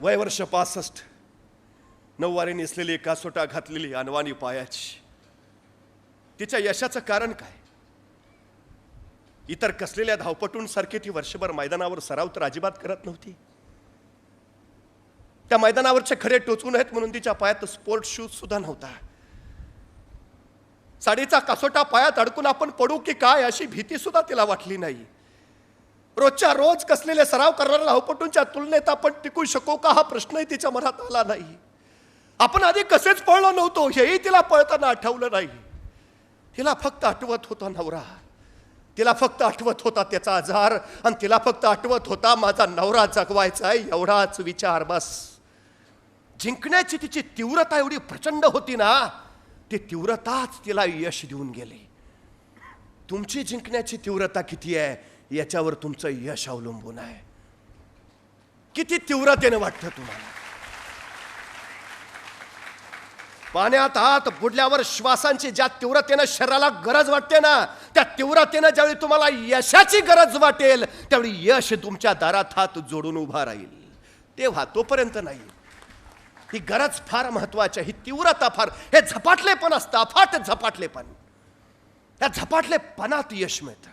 वय वर्ष 65, नऊवारी नेसलेली, कासोटा घातलेली, अनवाणी पायाची. तिच्या यशाचं कारण काय? इतर कसलेल्या धावपटूंसारखी ती वर्षभर मैदानावर सराव तर अजिबात करत नव्हती. त्या मैदानावरचे खरे टोचून आहेत म्हणून तिच्या पायात स्पोर्ट शूज सुद्धा नव्हता. साडीचा कासोटा पायात अडकून आपण पडू की काय अशी भीती सुद्धा तिला वाटली नाही. रोजच्या रोज कसलेले सराव करणाऱ्या धावपटूंच्या तुलनेत आपण टिकू शकू का हा प्रश्नही तिच्या मनात आला नाही. आपण आधी कसेच पळलो नव्हतो हेही तिला पळताना आठवलं नाही. तिला फक्त आठवत होता नवरा, तिला फक्त आठवत होता त्याचा आजार आणि तिला फक्त आठवत होता माझा नवरा जगवायचा आहे एवढाच विचार. बस जिंकण्याची तिची तीव्रता एवढी प्रचंड होती ना, ती तीव्रताच तिला यश देऊन गेली. तुमची जिंकण्याची तीव्रता किती आहे याच्यावर तुमचं यश अवलंबून आहे. किती तीव्रतेने वाटतं तुम्हाला? पाण्यात हात बुडल्यावर श्वासांची ज्या तीव्रतेनं शरीराला गरज वाटते ना, त्या तीव्रतेनं ज्यावेळी तुम्हाला यशाची गरज वाटेल त्यावेळी यश तुमच्या दारात हात जोडून उभा राहील. तेव्हा तोपर्यंत नाही. ही गरज फार महत्वाची आहे, ही तीव्रता फार. हे झपाटलेपण असतं, अफाट झपाटलेपण. त्या झपाटलेपणात यश मिळतं.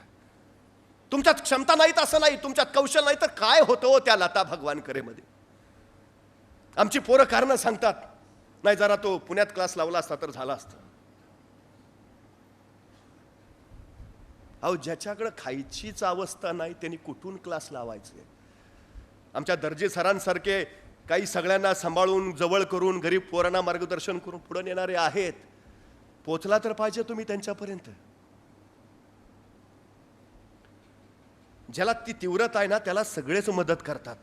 तुमच्यात क्षमता नाहीत असं नाही, तुमच्यात कौशल नाही तर काय होतं त्या लता भगवान करेमध्ये. आमची पोरं कारणं सांगतात, नाही जरा तो पुण्यात क्लास लावला असता तर झाला असतं. अहो, ज्याच्याकडे खायचीच अवस्था नाही त्यांनी कुठून क्लास लावायचे? आमच्या दर्जे सरांसारखे काही सगळ्यांना सांभाळून जवळ करून गरीब पोरांना मार्गदर्शन करून पुढे नेणारे आहेत. पोचला तर पाहिजे तुम्ही त्यांच्यापर्यंत. ज्याला ती तीव्रता आहे ना त्याला सगळेच मदत करतात.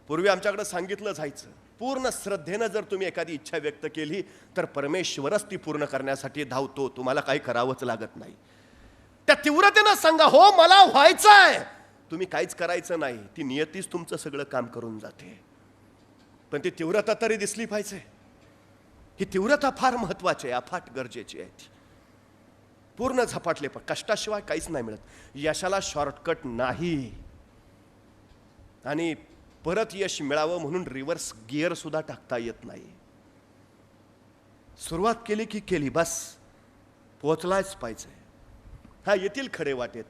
पूर्वी आमच्याकडे सांगितलं जायचं, पूर्ण श्रद्धेनं जर तुम्ही एखादी इच्छा व्यक्त केली तर परमेश्वरच ती पूर्ण करण्यासाठी धावतो, तुम्हाला काही करावंच लागत नाही. त्या तीव्रतेनं सांगा, हो मला व्हायचं आहे, तुम्ही काहीच करायचं नाही, ती नियतीच तुमचं सगळं काम करून जाते. पण ती तीव्रता तरी दिसली पाहिजे. ही तीव्रता फार महत्वाची आहे, अफाट गरजेची आहे. ती पूर्ण झपाटले, पण कष्टाशिवाय काहीच नाही मिळत. यशाला शॉर्टकट नाही. आणि परत यश मिळावं म्हणून रिव्हर्स गिअर सुद्धा टाकता येत नाही. सुरुवात केली की केली, बस पोचलाच पाहिजे. हा, येतील खडे वाटेत,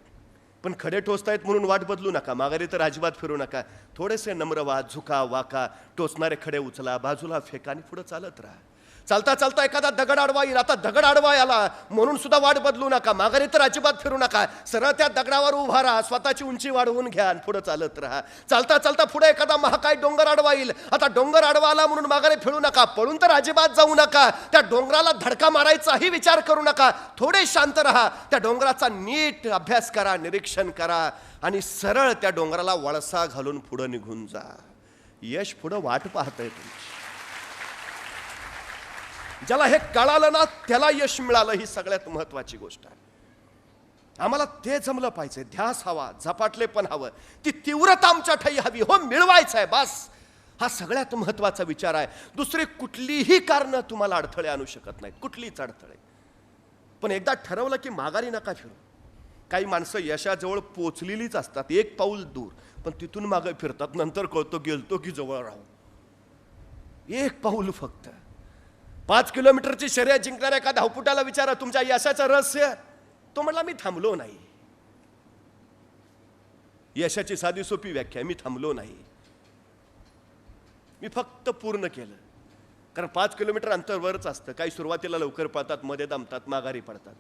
पण खडे टोचतायत म्हणून वाट बदलू नका, माघारी तर अजिबात फिरू नका. थोडेसे नम्र व्हा, झुका वाका, टोचणारे खडे उचला, बाजूला फेका आणि पुढे चालत राहा. चालता चालता एखादा दगड आडवा येईल, आता दगड आडवा आला म्हणून सुद्धा वाट बदलू नका, माघारी तर अजिबात फिरू नका. सरळ त्या दगडावर उभा राहा, स्वतःची उंची वाढवून घ्या आणि पुढे चालत राहा. चालता चालता पुढे एखादा महाकाय डोंगर आडवा येईल, आता डोंगर आडवा आला म्हणून माघारी फिरू नका, पळून तर अजिबात जाऊ नका. त्या डोंगराला धडका मारायचाही विचार करू नका. थोडे शांत राहा, त्या डोंगराचा नीट अभ्यास करा, निरीक्षण करा आणि सरळ त्या डोंगराला वळसा घालून पुढे निघून जा. यश पुढे वाट पाहतंय तुमची. ज्याला हे कळालं ना त्याला यश मिळालं, ही सगळ्यात महत्वाची गोष्ट आहे. आम्हाला ते जमलं पाहिजे. ध्यास हवा, झपाटले पण हवं, ती तीव्रता आमच्या ठाई हवी. हो, मिळवायचं आहे बस, हा सगळ्यात महत्वाचा विचार आहे. दुसरी कुठलीही कारणं तुम्हाला अडथळे आणू शकत नाहीत, कुठलीच अडथळे. पण एकदा ठरवलं की माघारी नका फिरू. काही माणसं यशाजवळ पोचलेलीच असतात, एक पाऊल दूर, पण तिथून मागे फिरतात. नंतर कळतो गेलतो की जवळ राहू. एक पाऊल फक्त. 5 किलोमीटरची शर्यत जिंकणाऱ्या एका धावपुटाला विचारा तुमच्या यशाचं रहस्य, तो म्हणला मी थांबलो नाही. यशाची साधी सोपी व्याख्या, मी थांबलो नाही, मी फक्त पूर्ण केलं. कारण 5 किलोमीटर अंतरवरच असतं. काही सुरुवातीला लवकर पळतात, मध्ये दमतात, माघारी पडतात.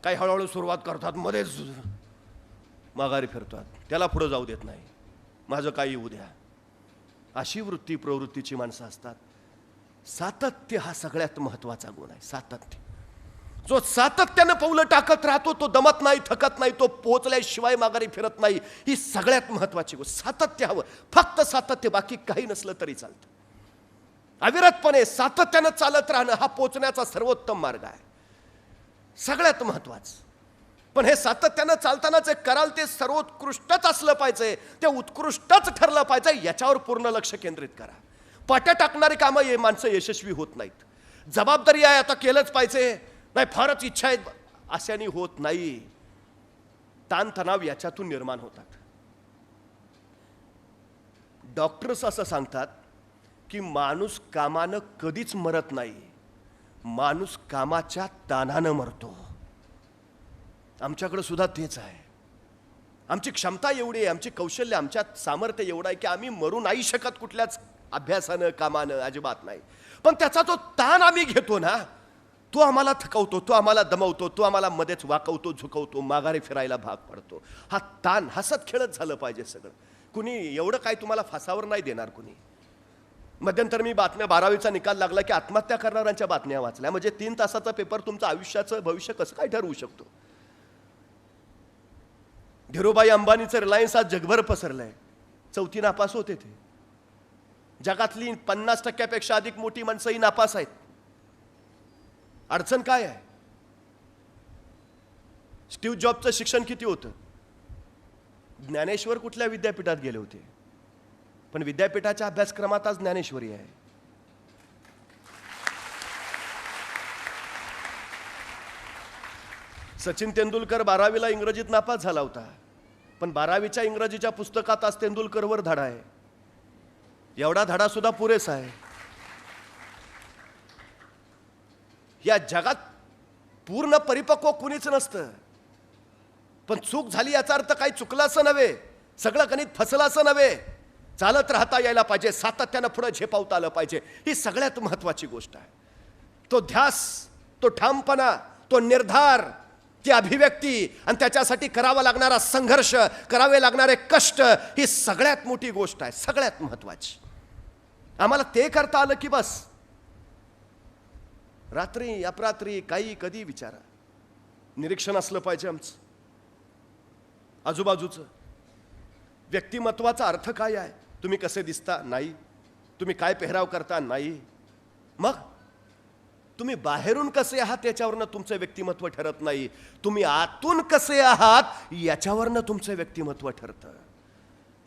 काही हळूहळू सुरुवात करतात, मध्येच माघारी फिरतात, त्याला पुढे जाऊ देत नाही, माझं काही येऊ द्या. अशी वृत्ती प्रवृत्तीची माणसं असतात. सातत्य हा सगळ्यात महत्वाचा गुण आहे. सातत्य. जो सातत्यानं पावलं टाकत राहतो तो दमत नाही, थकत नाही, तो पोहोचल्याशिवाय माघारी फिरत नाही. ही सगळ्यात महत्वाची गोष्ट. सातत्य हवं, फक्त सातत्य, बाकी काही नसलं तरी चालतं. अविरतपणे सातत्यानं चालत राहणं हा पोचण्याचा सर्वोत्तम मार्ग आहे, सगळ्यात महत्वाचं. पण हे सातत्यानं चालताना जे कराल ते सर्वोत्कृष्टच असलं पाहिजे, ते उत्कृष्टच ठरलं पाहिजे, याच्यावर पूर्ण लक्ष केंद्रित करा. पाट्या टाकणारी कामं हे माणसं यशस्वी होत नाहीत. जबाबदारी आहे, आता केलंच पाहिजे, नाही फारच इच्छा आहेत, अशाने होत नाही. ताणतणाव याच्यातून निर्माण होतात. डॉक्टर्स असं सांगतात की माणूस कामानं कधीच मरत नाही, माणूस कामाच्या ताणानं मरतो. आमच्याकडे सुद्धा तेच आहे. आमची क्षमता एवढी आहे, आमची कौशल्य, आमच्यात सामर्थ्य एवढं आहे की आम्ही मरू नाही शकत कुठल्याच अभ्यासानं कामानं, अजिबात नाही. पण त्याचा जो ताण आम्ही घेतो ना, तो आम्हाला थकवतो, तो आम्हाला दमवतो, तो आम्हाला मध्येच वाकवतो, झुकवतो, माघारी फिरायला भाग पडतो. हा ताण हसत खेळत झालं पाहिजे सगळं. कुणी एवढं काय तुम्हाला फासावर नाही देणार कुणी. मध्यंतर मी बातम्या, 12वीचा निकाल लागला की आत्महत्या करणाऱ्यांच्या बातम्या वाचल्या. म्हणजे 3 तासाचा पेपर तुमचं आयुष्याचं भविष्य कसं काय ठरवू शकतो. धीरूभाई अंबानीचं रिलायन्स आज जगभर पसरलंय. 4थी नापास होते ते. जगातली 50% अधिक मोठी माणसं ही नापास आहेत. अडचण काय आहे? स्टीव्ह जॉबचं शिक्षण किती होतं? ज्ञानेश्वर कुठल्या विद्यापीठात गेले होते, पण विद्यापीठाच्या अभ्यासक्रमात आज ज्ञानेश्वरी आहे. सचिन तेंडुलकर 12वीला इंग्रजीत नापास झाला होता, पण 12वीच्या इंग्रजीच्या पुस्तकात आज तेंडुलकरवर धडा आहे. एवढा धडा सुद्धा पुरेसा आहे. या जगात पूर्ण परिपक्व कुणीच नसतं. पण चूक झाली याचा अर्थ काही चुकलं असं नव्हे, सगळं गणित फसलं असं नव्हे. चालत राहता यायला पाहिजे, सातत्यानं पुढे झेपावता आलं पाहिजे. ही सगळ्यात महत्वाची गोष्ट आहे. तो ध्यास, तो ठामपणा, तो निर्धार, ती अभिव्यक्ती आणि त्याच्यासाठी करावा लागणारा संघर्ष, करावे लागणारे कष्ट, ही सगळ्यात मोठी गोष्ट आहे, सगळ्यात महत्वाची. आम्हाला ते करता आलं की बस. रात्री अपरात्री काही कधी विचारा, निरीक्षण असलं पाहिजे आमचं आजूबाजूचं. व्यक्तिमत्वाचा अर्थ काय आहे? तुम्ही कसे दिसता? नाही. तुम्ही काय पेहराव करता? नाही. मग तुम्ही बाहेरून कसे आहात त्याच्यावरनं तुमचं व्यक्तिमत्व ठरत नाही, तुम्ही आतून कसे आहात याच्यावरनं तुमचं व्यक्तिमत्व ठरतं.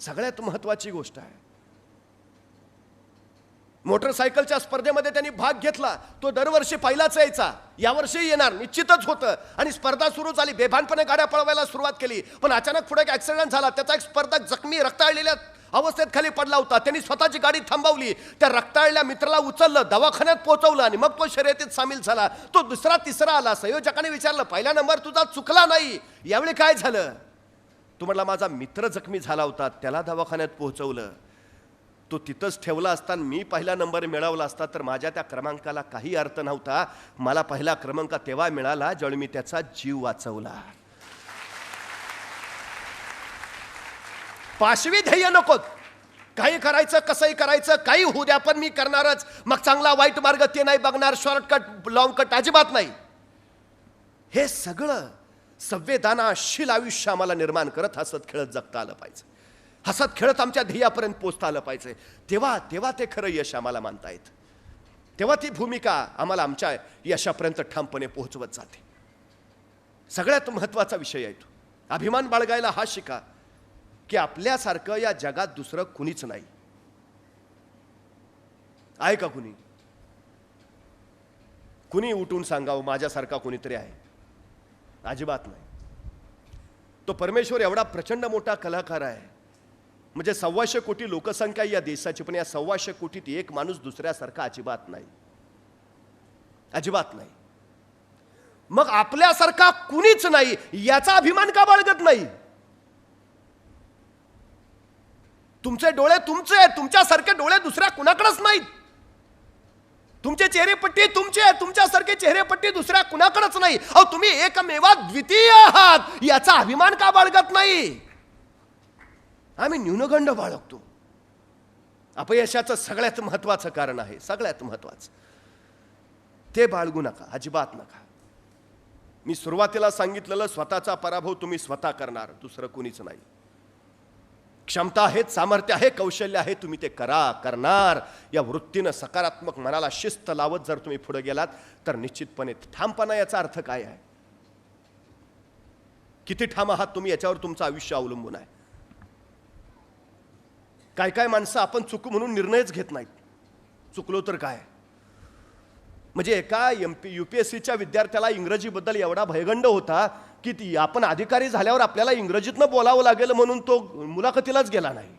सगळ्यात महत्वाची गोष्ट आहे. मोटरसायकलच्या स्पर्धेमध्ये त्यांनी भाग घेतला, तो दरवर्षी पहिलाच यायचा, यावर्षी येणार निश्चितच होतं. आणि स्पर्धा सुरू झाली, बेभानपणे गाड्या पळवायला सुरुवात केली, पण अचानक पुढे एक ऍक्सिडेंट झाला. त्याचा एक स्पर्धक जखमी रक्ताळलेल्या अवस्थेत खाली पडला होता. त्यांनी स्वतःची गाडी थांबवली, त्या रक्ताळलेल्या मित्राला उचललं, दवाखान्यात पोहोचवलं आणि मग तो शर्यतीत सामील झाला. तो दुसरा तिसरा आला. संयोजकाने विचारलं, पहिला नंबर तुझा चुकला नाही, यावेळी काय झालं? तो म्हटला, माझा मित्र जखमी झाला होता, त्याला दवाखान्यात पोहोचवलं. तो तिथंच ठेवला असता, मी पहिला नंबर मिळवला असता तर माझ्या त्या क्रमांकाला काही अर्थ नव्हता. मला पहिला क्रमांक तेव्हा मिळाला ज्यावेळी मी त्याचा जीव वाचवला. पाशवी ध्येय नकोत. काही करायचं, कसंही करायचं, काही होऊ द्या, पण मी करणारच. मग चांगला वाईट मार्ग ते नाही बघणार, शॉर्टकट लॉंग कट अजिबात नाही. हे सगळं संवेदनाशील आयुष्य आम्हाला निर्माण करत हसत खेळत जगता आलं पाहिजे. हसत खेळत आमच्या ध्येयापर्यंत पोहोचता आलं पाहिजे. तेव्हा ते खरं यश आम्हाला मानता येतं. तेव्हा ती भूमिका आम्हाला आमच्या यशापर्यंत ठामपणे पोहोचवत जाते. सगळ्यात महत्त्वाचा विषय आहे तो. अभिमान बाळगायला हा शिका की आपल्यासारखं या जगात दुसरं कुणीच नाही. आहे का कुणी? कुणी उठून सांगावं माझ्यासारखा कुणीतरी आहे? अजिबात नाही. तो परमेश्वर एवढा प्रचंड मोठा कलाकार आहे, म्हणजे 125 कोटी लोकसंख्या या देशाची, पण या 125 कोटीत एक माणूस दुसऱ्यासारखा अजिबात नाही, अजिबात नाही. मग आपल्यासारखा कुणीच नाही याचा अभिमान का बाळगत नाही? तुमचे डोळे तुमचे आहेत, तुमच्यासारखे डोळे दुसऱ्या कुणाकडेच नाहीत. तुमचे चेहरेपट्टी तुमचे आहे, तुमच्यासारखे चेहरेपट्टी दुसऱ्या कुणाकडेच नाही. अहो, तुम्ही एकमेवा द्वितीय आहात, याचा अभिमान का बाळगत नाही? आम्ही न्यूनगंड बाळगतो. अपयशाचं सगळ्यात महत्वाचं कारण आहे, सगळ्यात महत्वाचं. ते बाळगू नका, अजिबात नका. मी सुरुवातीला सांगितलेलं, स्वतःचा पराभव तुम्ही स्वतः करणार, दुसरं कुणीच नाही. क्षमता आहे, सामर्थ्य आहे, कौशल्य आहे, तुम्ही ते करणार. या वृत्तीनं सकारात्मक मनाला शिस्त लावत जर तुम्ही पुढे गेलात तर निश्चितपणे ठामपणा. याचा अर्थ काय आहे? किती ठाम आहात तुम्ही याच्यावर तुमचं आयुष्य अवलंबून आहे. काय काय माणसं आपण चुकू म्हणून निर्णयच घेत नाहीत. चुकलो तर काय? म्हणजे एका UPSCच्या विद्यार्थ्याला इंग्रजीबद्दल एवढा भयगंड होता की आपण अधिकारी झाल्यावर आपल्याला इंग्रजीतनं बोलावं लागेल म्हणून तो मुलाखतीलाच गेला नाही.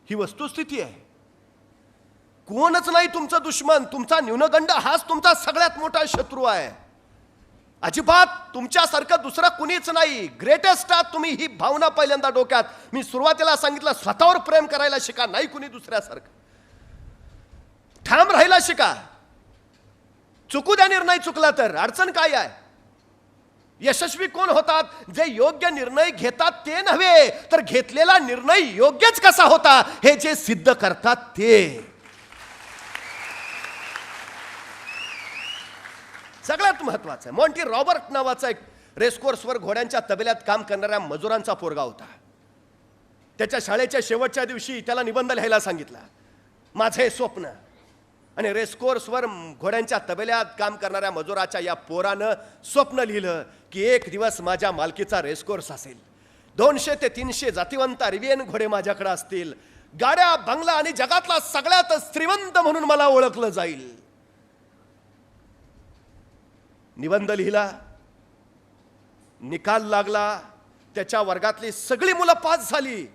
ही वस्तुस्थिती आहे. कोणच नाही तुमचा दुश्मन, तुमचा न्यूनगंड हाच तुमचा सगळ्यात मोठा शत्रू आहे. अजिबात तुमच्यासारखं दुसरं कुणीच नाही. ग्रेटेस्ट आहात तुम्ही, ही भावना पहिल्यांदा डोक्यात. मी सुरुवातीला सांगितलं, स्वतःवर प्रेम करायला शिका, नाही कुणी दुसऱ्यासारखं. ठाम राहायला शिका. चुकू द्या, निर्णय चुकला तर अडचण काय आहे? यशस्वी कोण होतात? जे योग्य निर्णय घेतात ते नव्हे, तर घेतलेला निर्णय योग्यच कसा होता हे जे सिद्ध करतात ते. सगळ्यात महत्वाचं आहे. मॉन्टी रॉबर्ट नावाचा एक रेसकोर्सवर घोड्यांच्या तबेल्यात काम करणाऱ्या मजुरांचा पोरगा होता. त्याच्या शाळेच्या शेवटच्या दिवशी त्याला निबंध लिहायला सांगितला, माझे स्वप्न. आणि रेसकोर्सवर घोड्यांच्या तबेल्यात काम करणाऱ्या मजुराच्या या पोरानं स्वप्न लिहिलं की एक दिवस माझ्या मालकीचा रेसकोर्स असेल, 200 ते 300 जातिवंत अरेबियन घोडे माझ्याकडे असतील, गाड्या, बंगला आणि जगातला सगळ्यात श्रीमंत म्हणून मला ओळखलं जाईल. निबंध लिहिला, निकाल लागला, त्याच्या वर्गातली सगळी मुलं पास झाली.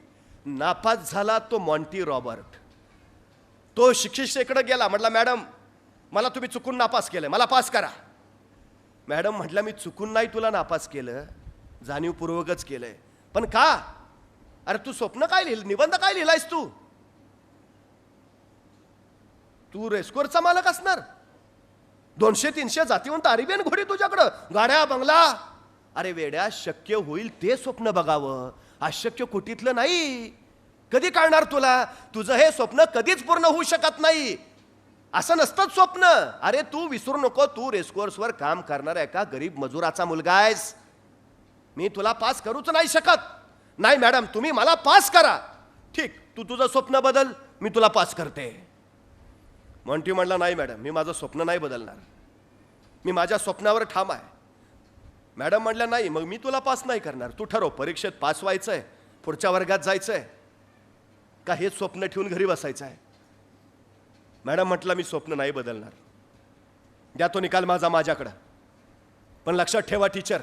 नापास झाला तो मॉन्टी रॉबर्ट. तो शिक्षिकेकडे गेला, म्हटला, मॅडम मला तुम्ही चुकून नापास केलं, मला पास करा. मॅडम म्हटलं, मी चुकून नाही तुला नापास केलं, जाणीवपूर्वकच केलंय. पण का? अरे तू स्वप्न काय लिहिलं, निबंध काय लिहिलायस तू? तू रेस्कोरचा मालक असणार, 200-300 जातीवंत अरेबियन घोडी तुझ्याकडं, गाड्या बंगला. अरे वेड्या, शक्य होईल ते स्वप्न बघावं, अशक्य कुठीतलं नाही. कधी कळणार तुला? तुझं हे स्वप्न कधीच पूर्ण होऊ शकत नाही. असं नसतंच स्वप्न. अरे तू विसरू नको, तू रेसकोर्सवर काम करणाऱ्या एका गरीब मजुराचा मुलगा आहेस. मी तुला पास करूच नाही शकत. नाही मॅडम, तुम्ही मला पास करा. ठीक, तू तुझं स्वप्न बदल, मी तुला पास करते. मॉन्टी म्हणला, नाही मॅडम, मी माझं स्वप्न नाही बदलणार, मी माझ्या स्वप्नावर ठाम आहे. मॅडम म्हणल्या, नाही, मग मी तुला पास नाही करणार. तू ठरव, परीक्षेत पास व्हायचंय, पुढच्या वर्गात जायचंय, का हेच स्वप्न ठेवून घरी बसायचं आहे. मॅडम म्हटलं, मी स्वप्न नाही बदलणार, द्या तो निकाल माझा माझ्याकडं. पण लक्षात ठेवा टीचर,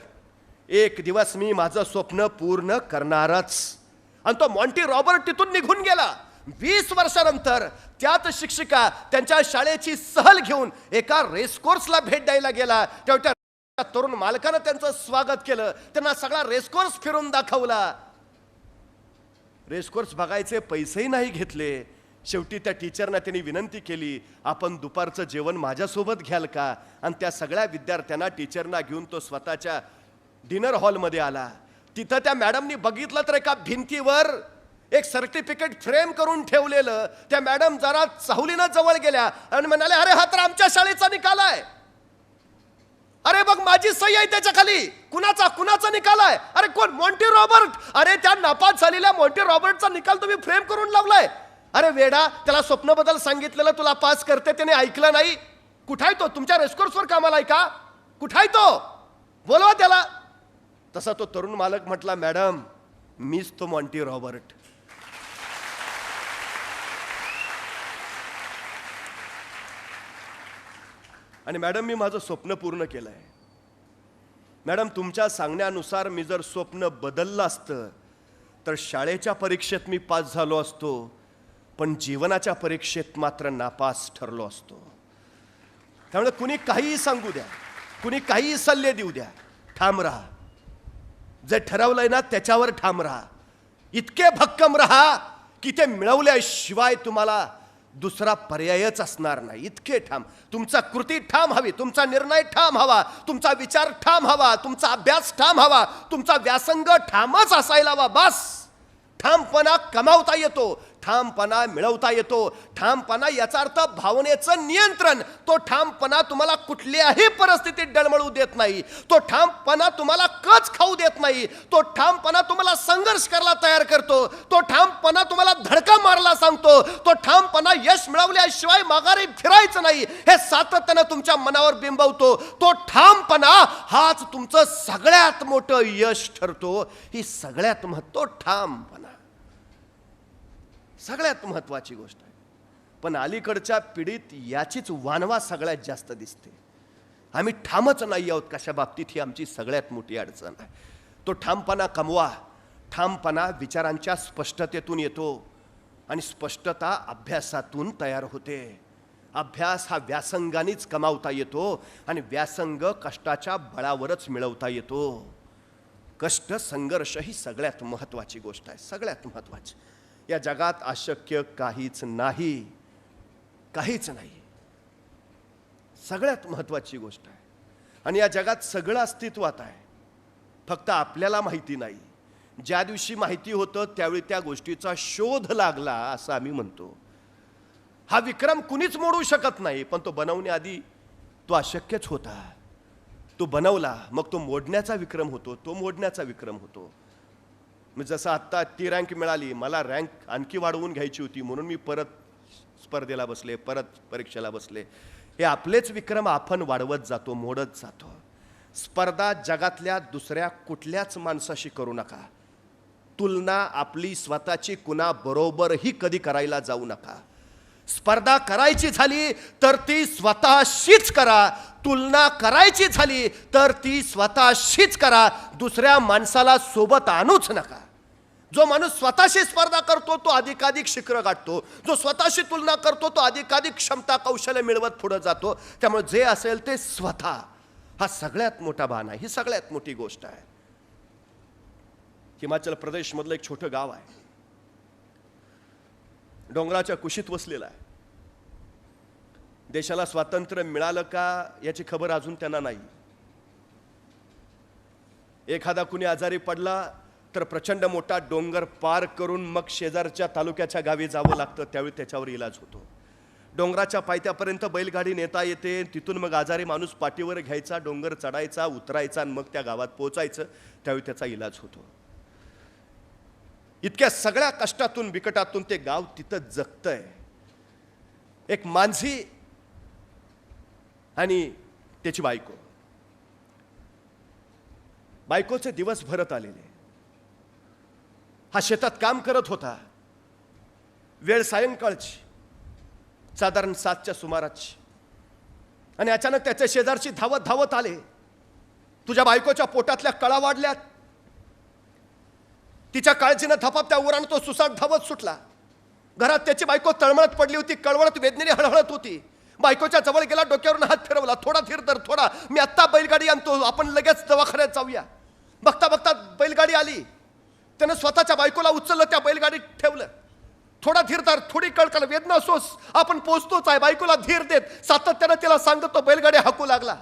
एक दिवस मी माझं स्वप्न पूर्ण करणारच. आणि तो मॉन्टी रॉबर्ट तिथून निघून गेला. 20 वर्षानंतर त्याच शिक्षिका त्यांच्या शाळेची सहल घेऊन एका रेसकोर्सला भेट द्यायला गेला. तेव्हा त्या तरुण मालकानं त्यांचं स्वागत केलं, त्यांना सगळा रेसकोर्स फिरून दाखवला. रेसकोर्स बघायचे पैसेही नाही घेतले. शेवटी त्या टीचरना त्यांनी विनंती केली, आपण दुपारचं जेवण माझ्यासोबत घ्याल का? आणि त्या सगळ्या विद्यार्थ्यांना टीचरना घेऊन तो स्वतःच्या डिनर हॉलमध्ये आला. तिथं त्या मॅडमनी बघितलं तर एका भिंतीवर एक सर्टिफिकेट फ्रेम करून ठेवलेलं. त्या मॅडम जरा चाहुलीनं जवळ गेल्या आणि म्हणाले, अरे हा तर आमच्या शाळेचा निकाल आहे. अरे बघ, माझी सही आहे त्याच्या खाली. कुणाचा निकाल आहे? अरे कोण? Monty Robert. अरे त्या नापास झालेल्या मॉन्टी रॉबर्टचा निकाल तुम्ही फ्रेम करून लावलाय. अरे वेडा, त्याला स्वप्न बदल सांगितलेलं, तुला पास करते, त्याने ऐकलं नाही. कुठाय तो? तुमच्या रेसकोर्सवर कामाला आहे का? कुठाय तो? बोलवा त्याला. तसा तो तरुण मालक म्हटला, मॅडम, मीच तो मॉन्टी रॉबर्ट. आणि मॅडम, मी माझं स्वप्न पूर्ण केलंय. मॅडम, तुमच्या सांगण्यानुसार मी जर स्वप्न बदललं असतं तर शाळेच्या परीक्षेत मी पास झालो असतो, पण जीवनाच्या परीक्षेत मात्र नापास ठरलो असतो. त्यामुळे कुणी काहीही सांगू द्या, कुणी काहीही सल्ले देऊ द्या, ठाम राहा. जे ठरवलंय ना त्याच्यावर ठाम राहा. इतके भक्कम राहा की ते मिळवल्याशिवाय तुम्हाला दुसरा पर्यायच असणार नाही. इतके ठाम. तुमचा कृती ठाम हवी, तुमचा निर्णय ठाम हवा, तुमचा विचार ठाम हवा, तुमचा अभ्यास ठाम हवा, तुमचा व्यासंग ठामच असायला हवा. बस. ठामपणा कमावता येतो, ठामपणा मिळवता येतो. ठामपणा याचा अर्थ भावनेचं नियंत्रण. तो ठामपणा तुम्हाला कुठल्याही परिस्थितीत डळमळू देत नाही. तो ठामपणा तुम्हाला कच खाऊ देत नाही. तो ठामपणा तुम्हाला संघर्ष करायला तयार करतो. तो ठामपणा तुम्हाला धडका मारला सांगतो. तो ठामपणा यश मिळवल्याशिवाय माघारी फिरायचं नाही हे सातत्यानं तुमच्या मनावर बिंबवतो. तो ठामपणा हाच तुमचं सगळ्यात मोठं यश ठरतो. ही सगळ्यात तो ठामपणा सगळ्यात महत्वाची गोष्ट आहे. पण अलीकडच्या पिढीत याचीच वानवा सगळ्यात जास्त दिसते. आम्ही ठामच नाही आहोत कशा बाबतीत, ही आमची सगळ्यात मोठी अडचण आहे. तो ठामपणा कमवा. ठामपणा विचारांच्या स्पष्टतेतून येतो आणि स्पष्टता अभ्यासातून तयार होते. अभ्यास हा व्यासंगानेच कमावता येतो आणि व्यासंग कष्टाच्या बळावरच मिळवता येतो. कष्ट, संघर्ष ही सगळ्यात महत्वाची गोष्ट आहे, सगळ्यात महत्वाची. या जगात अशक्य काहीच नाही, काहीच नाही. सगळ्यात महत्वाची गोष्ट आहे. आणि या जगात सगळं अस्तित्वात आहे, फक्त आपल्याला माहिती नाही. ज्या दिवशी माहिती होतं त्यावेळी त्या गोष्टीचा शोध लागला असं आम्ही म्हणतो. हा विक्रम कुणीच मोडू शकत नाही, पण तो बनवण्याआधी तो अशक्यच होता. तो बनवला, मग तो मोडण्याचा विक्रम होतो, तो मोडण्याचा विक्रम होतो. मी जसं आत्ता ती रँक मिळाली, मला रँक आणखी वाढवून घ्यायची होती म्हणून मी परत स्पर्धेला बसले, परत परीक्षेला बसले. हे आपलेच विक्रम आपण वाढवत जातो, मोडत जातो. स्पर्धा जगातल्या दुसऱ्या कुठल्याच माणसाशी करू नका. तुलना आपली स्वतःची कुणाबरोबरही कधी करायला जाऊ नका. स्पर्धा करायची झाली तर ती स्वतःशीच करा. तुलना करायची झाली तर ती स्वतःशीच करा. दुसऱ्या माणसाला सोबत आणूच नका. जो माणूस स्वतःशी स्पर्धा करतो तो अधिकाधिक शिखर गाठतो. जो स्वतःशी तुलना करतो तो अधिकाधिक क्षमता, कौशल्य मिळवत पुढे जातो. त्यामुळे जे असेल ते स्वतः, हा सगळ्यात मोठा बाण आहे, ही सगळ्यात मोठी गोष्ट आहे. हिमाचल प्रदेश मधलं एक छोटं गाव आहे, डोंगराच्या कुशीत वसलेलं आहे. देशाला स्वातंत्र्य मिळालं का याची खबर अजून त्यांना नाही. एखादा कुणी आजारी पडला तर प्रचंड मोठा डोंगर पार करून मग शेजारच्या तालुक्याच्या गावी जावं लागतं, त्यावेळी त्याच्यावर इलाज होतो. डोंगराच्या पायथ्यापर्यंत बैलगाडी नेता येते, तिथून मग आजारी माणूस पाठीवर घ्यायचा, डोंगर चढायचा, उतरायचा आणि मग त्या गावात पोहोचायचं, त्यावेळी त्याचा इलाज होतो. इतक्या सगळ्या कष्टातून बिकटातून ते गाव तिथं जगतंय. एक मांझी आणि त्याची बायको. बायकोचे दिवस भरत आलेले. हा शेतात काम करत होता. वेळ सायंकाळची, साधारण 7च्या सुमाराची. आणि अचानक त्याच्या शेजारची धावत धावत आले. तुझ्या बायकोच्या पोटातल्या कळा वाढल्यात. तिच्या काळजीनं धपापत्या उरानं तो सुसाट धावत सुटला. घरात त्याची बायको तळमळत पडली होती, कळवळत वेदनेने हळहळत होती. बायकोच्या जवळ गेला, डोक्यावरून हात फिरवला. थोडा धीर धर, थोडा, मी आत्ता बैलगाडी आणतो, आपण लगेच दवाखान्यात जाऊया. बघता बघता बैलगाडी आली. त्यानं स्वतःच्या बायकोला उचललं, त्या बैलगाडीत ठेवलं. थोडा धीर धर, थोडी कळकळ, वेदना सोस, आपण पोचतोच आहे. बायकोला धीर देत सातत्यानं तिला सांगत तो बैलगाडी हाकू लागला.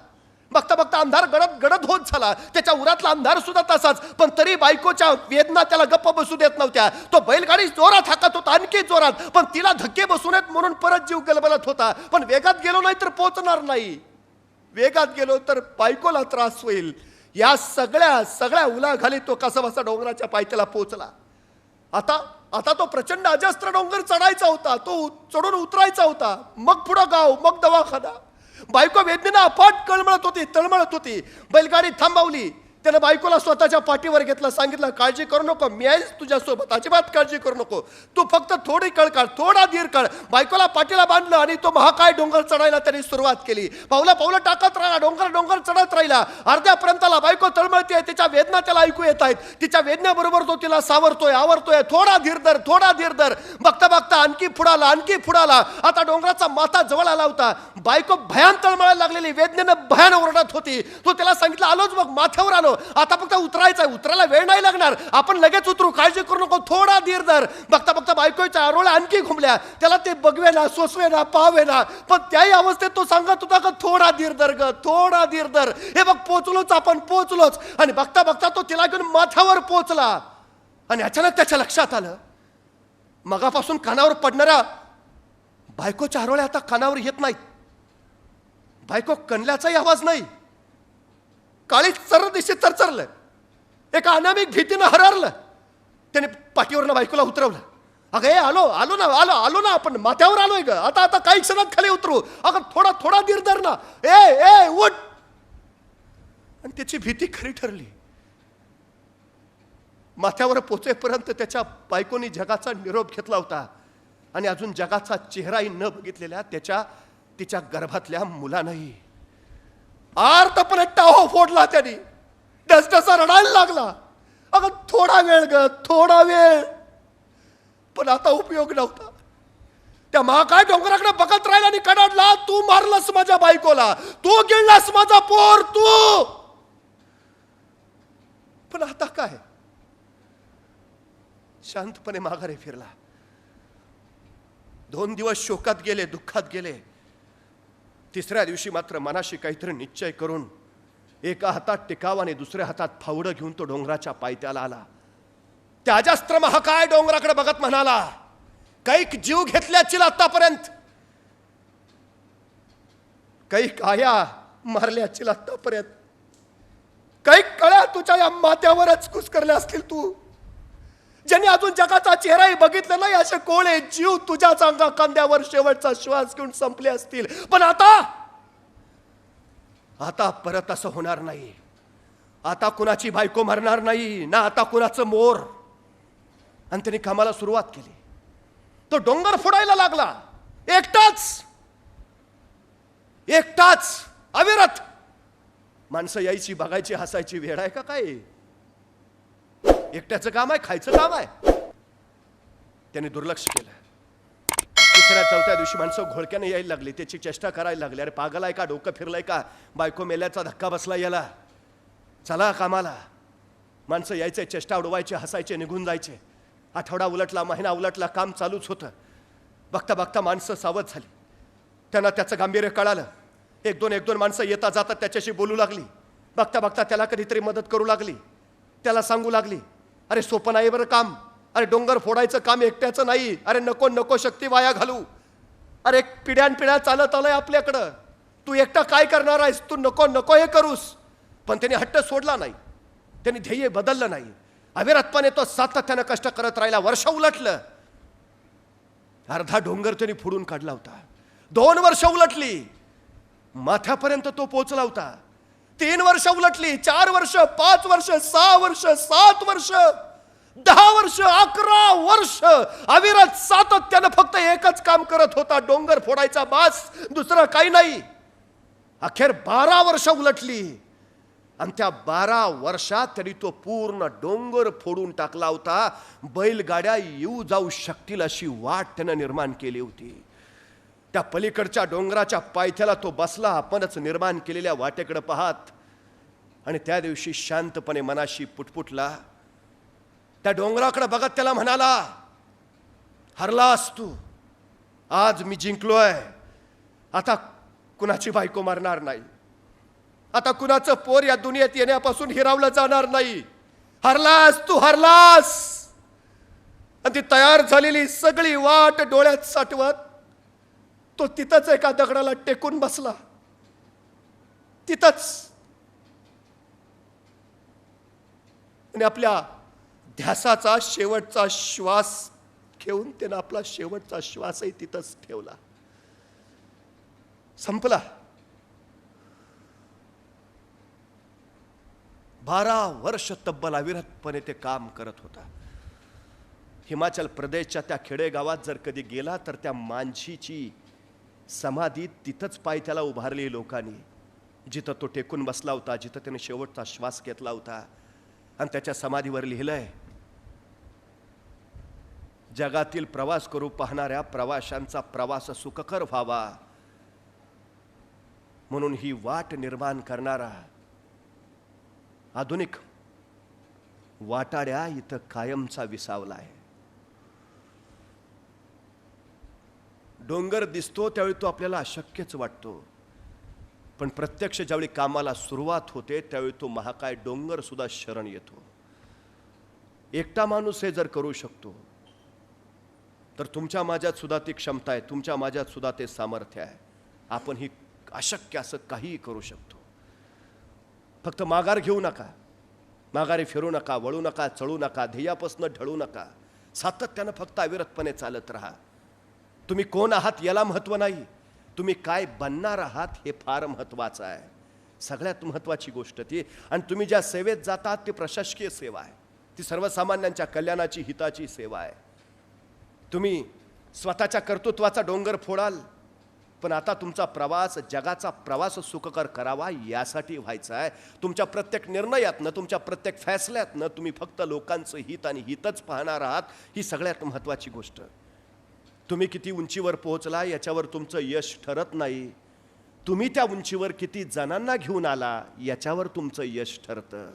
बघता बघता अंधार गडद गडद होत झाला. त्याच्या उरातला अंधार सुद्धा तसाच, पण तरी बायकोच्या वेदना त्याला गप्प बसू देत नव्हत्या. तो बैलगाडी जोरात हाकत होता, आणखी जोरात, पण तिला धक्के बसू नयेत म्हणून परत जीव गलबलत होता. पण वेगात गेलो नाही तर पोहोचणार नाही. वेगात गेलो तर बायकोला त्रास होईल. या सगळ्या उलाखाली तो कसा डोंगराच्या पायथ्याला पोहोचला. आता तो प्रचंड अजस्त्र डोंगर चढायचा होता, तो चढून उतरायचा होता. मग पुढं गाव, मग दवाखाना. बायको वेदनेनं अफाट तळमळत होती. बैलगाडी थांबवली. त्यानं बायकोला स्वतःच्या पाठीवर घेतलं, सांगितलं, काळजी करू नको, मी आहेच तुझ्यासोबत, अजिबात काळजी करू नको, तू फक्त थोडी कळ काढ, थोडा धीर काढ. बायकोला पाठीला बांधलं आणि तो महाकाय डोंगर चढायला त्यांनी सुरुवात केली. पावलं टाकत राहिला, डोंगर चढत राहिला. अर्ध्यापर्यंतला बायको तळमळते, तिच्या वेदना त्याला ऐकू येत आहेत. तिच्या वेदनेबरोबर तो तिला आवरतोय. थोडा धीर धर. बघता बघता आणखी पुढाला. आता डोंगराचा माथा जवळ आला होता. बायको भयान तळमळायला लागलेली, वेदनेनं भयान ओरडत होती. तो त्याला सांगितलं, आलोच बघ, माथ्यावर आलो, आता फक्त उतरायचं आहे, उतरायला वेळ नाही लागणार, आपण लगेच उतरू, काळजी करू नको, थोडा धीर धर. बघता बघता बायकोच्या आरोळ्या आणखी घुमल्या. त्याला ते बघवे ना, सोसवे ना, पाहावे ना, पण त्याही अवस्थेत तो सांगत होता का थोडा धीर धर. हे बघ, पोचलोच. आणि बघता बघता तो तिला घेऊन माथ्यावर पोचला. आणि अचानक त्याच्या लक्षात आलं, मगापासून कानावर पडणाऱ्या बायकोच्या आरोळ्या आता कानावर येत नाहीत. बायको कणल्याचाही आवाज नाही. काळी सर्व दिशेत चरचरलं. एका अनामिक भीतीनं हररलं. त्याने पाठीवरनं बायकोला उतरवलं. अगं आलो ना, आपण माथ्यावर आलोय ग, आता काही क्षणात खाली उतरू. अगं थोडा धीर धर ना, ए उठ. आणि त्याची भीती खरी ठरली. माथ्यावर पोचेपर्यंत त्याच्या बायकोनी जगाचा निरोप घेतला होता आणि अजून जगाचा चेहराही न बघितलेल्या तिच्या गर्भातल्या मुलानंही आर्तपणे टाहो फोडला. त्यांनी डसडसा रडायला लागला. अगं थोडा वेळ, पण आता उपयोग नव्हता. त्या महाकाय डोंगराकडे बघत राहिला आणि कडाडला, तू मारलास माझ्या बायकोला, तू गिळलास माझा पोर, तू. पण आता काय? शांतपणे माघारी फिरला. 2 दिवस शोकात गेले, दुःखात गेले. तिसऱ्या दिवशी मात्र मनाशी काहीतरी निश्चय करून एका हातात टिकाव आणि दुसऱ्या हातात फावडं घेऊन तो डोंगराच्या पायथ्याला आला. त्या अजस्त्र महाकाय डोंगराकडे बघत म्हणाला, काही जीव घेतल्याची आतापर्यंत, काही काया मारल्याची आतापर्यंत, काही कळ्या तुझ्या या माथ्यावरच कुस्करल्या असतील. तू ज्यांनी अजून जगाचा चेहराही बघितला नाही असे कोळे जीव तुझ्याच अंगा खांद्यावर शेवटचा श्वास घेऊन संपले असतील. पण आता परत असं होणार नाही. आता कुणाची बायको मरणार नाही ना, आता कुणाचं मोर. आणि त्यांनी कामाला सुरुवात केली. तो डोंगर फोडायला लागला, एकटाच अविरत. माणसं यायची, बघायची, हसायची. वेळ आहे का काय? एकट्याचं काम आहे, खायचं काम आहे. त्याने दुर्लक्ष केलं. तिसऱ्या चौथ्या दिवशी माणसं घोळक्याने यायला लागली, त्याची चेष्टा करायला लागली. अरे पागल आहे का, डोकं फिरलंय का, बायको मेल्याचा धक्का बसला याला, चला कामाला. माणसं यायचे, चेष्टा उडवायचे, हसायचे, निघून जायचे. आठवडा उलटला, महिना उलटला, काम चालूच होतं. बघता बघता माणसं सावध झाली. त्यांना त्याचं गांभीर्य कळालं. एक दोन माणसं येता जातात त्याच्याशी बोलू लागली. बघता बघता त्याला कधीतरी मदत करू लागली. त्याला सांगू लागली, अरे सोपं नाही बरं काम, अरे डोंगर फोडायचं काम एकट्याचं नाही, अरे नको नको शक्ती वाया घालू, अरे पिढ्यानपिढ्या चालत आलंय आपल्याकडं, तू एकटा काय करणार आहेस, तू नको नको हे करूस. पण त्यांनी हट्ट सोडला नाही, त्यांनी ध्येय बदललं नाही. अविरतपणे तो सातत्यानं कष्ट करत राहिला. वर्ष उलटलं, अर्धा डोंगर त्यांनी फोडून काढला होता. 2 वर्ष उलटली, माथ्यापर्यंत तो पोहोचला होता. 3 वर्ष उलटली, 4 वर्ष, 5 वर्ष, 6 वर्ष, 7 वर्ष, 10 वर्ष, 11 वर्ष अविरत सातत्यानं फक्त एकच काम करत होता, डोंगर फोडायचा, बास, दुसरं काही नाही. अखेर 12 वर्ष उलटली आणि त्या 12 वर्षात तरी तो पूर्ण डोंगर फोडून टाकला होता. बैलगाड्या येऊ जाऊ शकतील अशी वाट त्यानं निर्माण केली होती. त्या पलीकडच्या डोंगराच्या पायथ्याला तो बसला, आपणच निर्माण केलेल्या वाटेकडे पाहत, आणि त्या दिवशी शांतपणे मनाशी पुटपुटला. त्या डोंगराकडे बघत त्याला म्हणाला, हरलास तू, आज मी जिंकलोय, आता कुणाची बायको मारणार नाही, आता कुणाचं पोर या दुनियेत येण्यापासून हिरावलं जाणार नाही. हरलास तू, हरलास. आणि ती तयार झालेली सगळी वाट डोळ्यात साठवत तो तिथंच एका दगडाला टेकून बसला. तिथंच, आणि आपल्या ध्यासाचा शेवटचा श्वास घेऊन त्यानं आपला शेवटचा श्वासही तिथंच ठेवला. संपला. 12 वर्ष तब्बल अविरतपणे ते काम करत होता. हिमाचल प्रदेशच्या त्या खेडेगावात जर कधी गेला तर त्या मांझीची समाधी तिथंच पायथ्याला उभारली लोकांनी, जिथं तो टेकून बसला होता, जिथं त्याने शेवटचा श्वास घेतला होता. आणि त्याच्या समाधीवर लिहिलंय, जगातील प्रवास करू पाहणाऱ्या प्रवाशांचा प्रवास सुखकर व्हावा म्हणून ही वाट निर्माण करणारा आधुनिक वाटाड्या इथं कायमचा विसावला आहे. डोंगर दिसतो त्यावेळी तो आपल्याला अशक्यच वाटतो, पण प्रत्यक्ष ज्यावेळी कामाला सुरुवात होते त्यावेळी तो महाकाय डोंगर सुद्धा शरण येतो. एकटा माणूस हे जर करू शकतो तर तुमच्या माझ्यात सुद्धा ती क्षमता आहे, तुमच्या माझ्यात सुद्धा ते सामर्थ्य आहे. आपण ही अशक्य असं काहीही करू शकतो. फक्त माघार घेऊ नका, माघारी फिरू नका, वळू नका, चळू नका, ध्येयापासून ढळू नका. सातत्यानं फक्त अविरतपणे चालत राहा. तुम्ही कोण आहात याला महत्त्व नाही, तुम्ही काय बनणार आहात हे फार महत्त्वाचं आहे. सगळ्यात महत्त्वाची गोष्ट ती. आणि तुम्ही ज्या सेवेत जातात ती प्रशासकीय सेवा आहे, ती सर्वसामान्यांच्या कल्याणाची, हिताची सेवा आहे. तुम्ही स्वतःच्या कर्तृत्वाचा डोंगर फोडाल, पण आता तुमचा प्रवास जगाचा प्रवास सुखकर करावा यासाठी व्हायचा आहे. तुमच्या प्रत्येक निर्णयातनं, तुमच्या प्रत्येक फैसल्यातनं तुम्ही फक्त लोकांचं हित आणि हितच पाहणार आहात, ही सगळ्यात महत्त्वाची गोष्ट. तुम्ही किती उंचीवर पोहोचला याच्यावर तुमचं यश ठरत नाही, तुम्ही त्या उंचीवर किती जणांना घेऊन आला याच्यावर तुमचं यश ठरतं.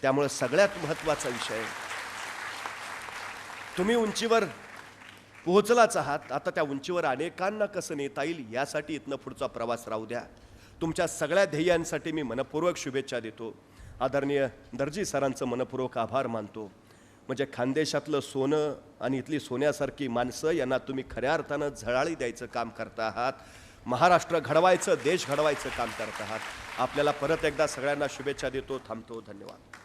त्यामुळे सगळ्यात महत्त्वाचा विषय, तुम्ही उंचीवर पोहोचलाच आहात, आता त्या उंचीवर अनेकांना कसं नेता येईल यासाठी इथनं पुढचा प्रवास राहू द्या. तुमच्या सगळ्या ध्येयांसाठी मी मनपूर्वक शुभेच्छा देतो. आदरणीय दर्जी सरांचं मनपूर्वक आभार मानतो. म्हणजे खानदेशातलं सोनं आणि इथली सोन्यासारखी माणसं यांना तुम्ही खऱ्या अर्थानं झळाळी द्यायचं काम करता आहात. महाराष्ट्र घडवायचं, देश घडवायचं काम करत आहात. आपल्याला परत एकदा सगळ्यांना शुभेच्छा देतो. थांबतो. धन्यवाद.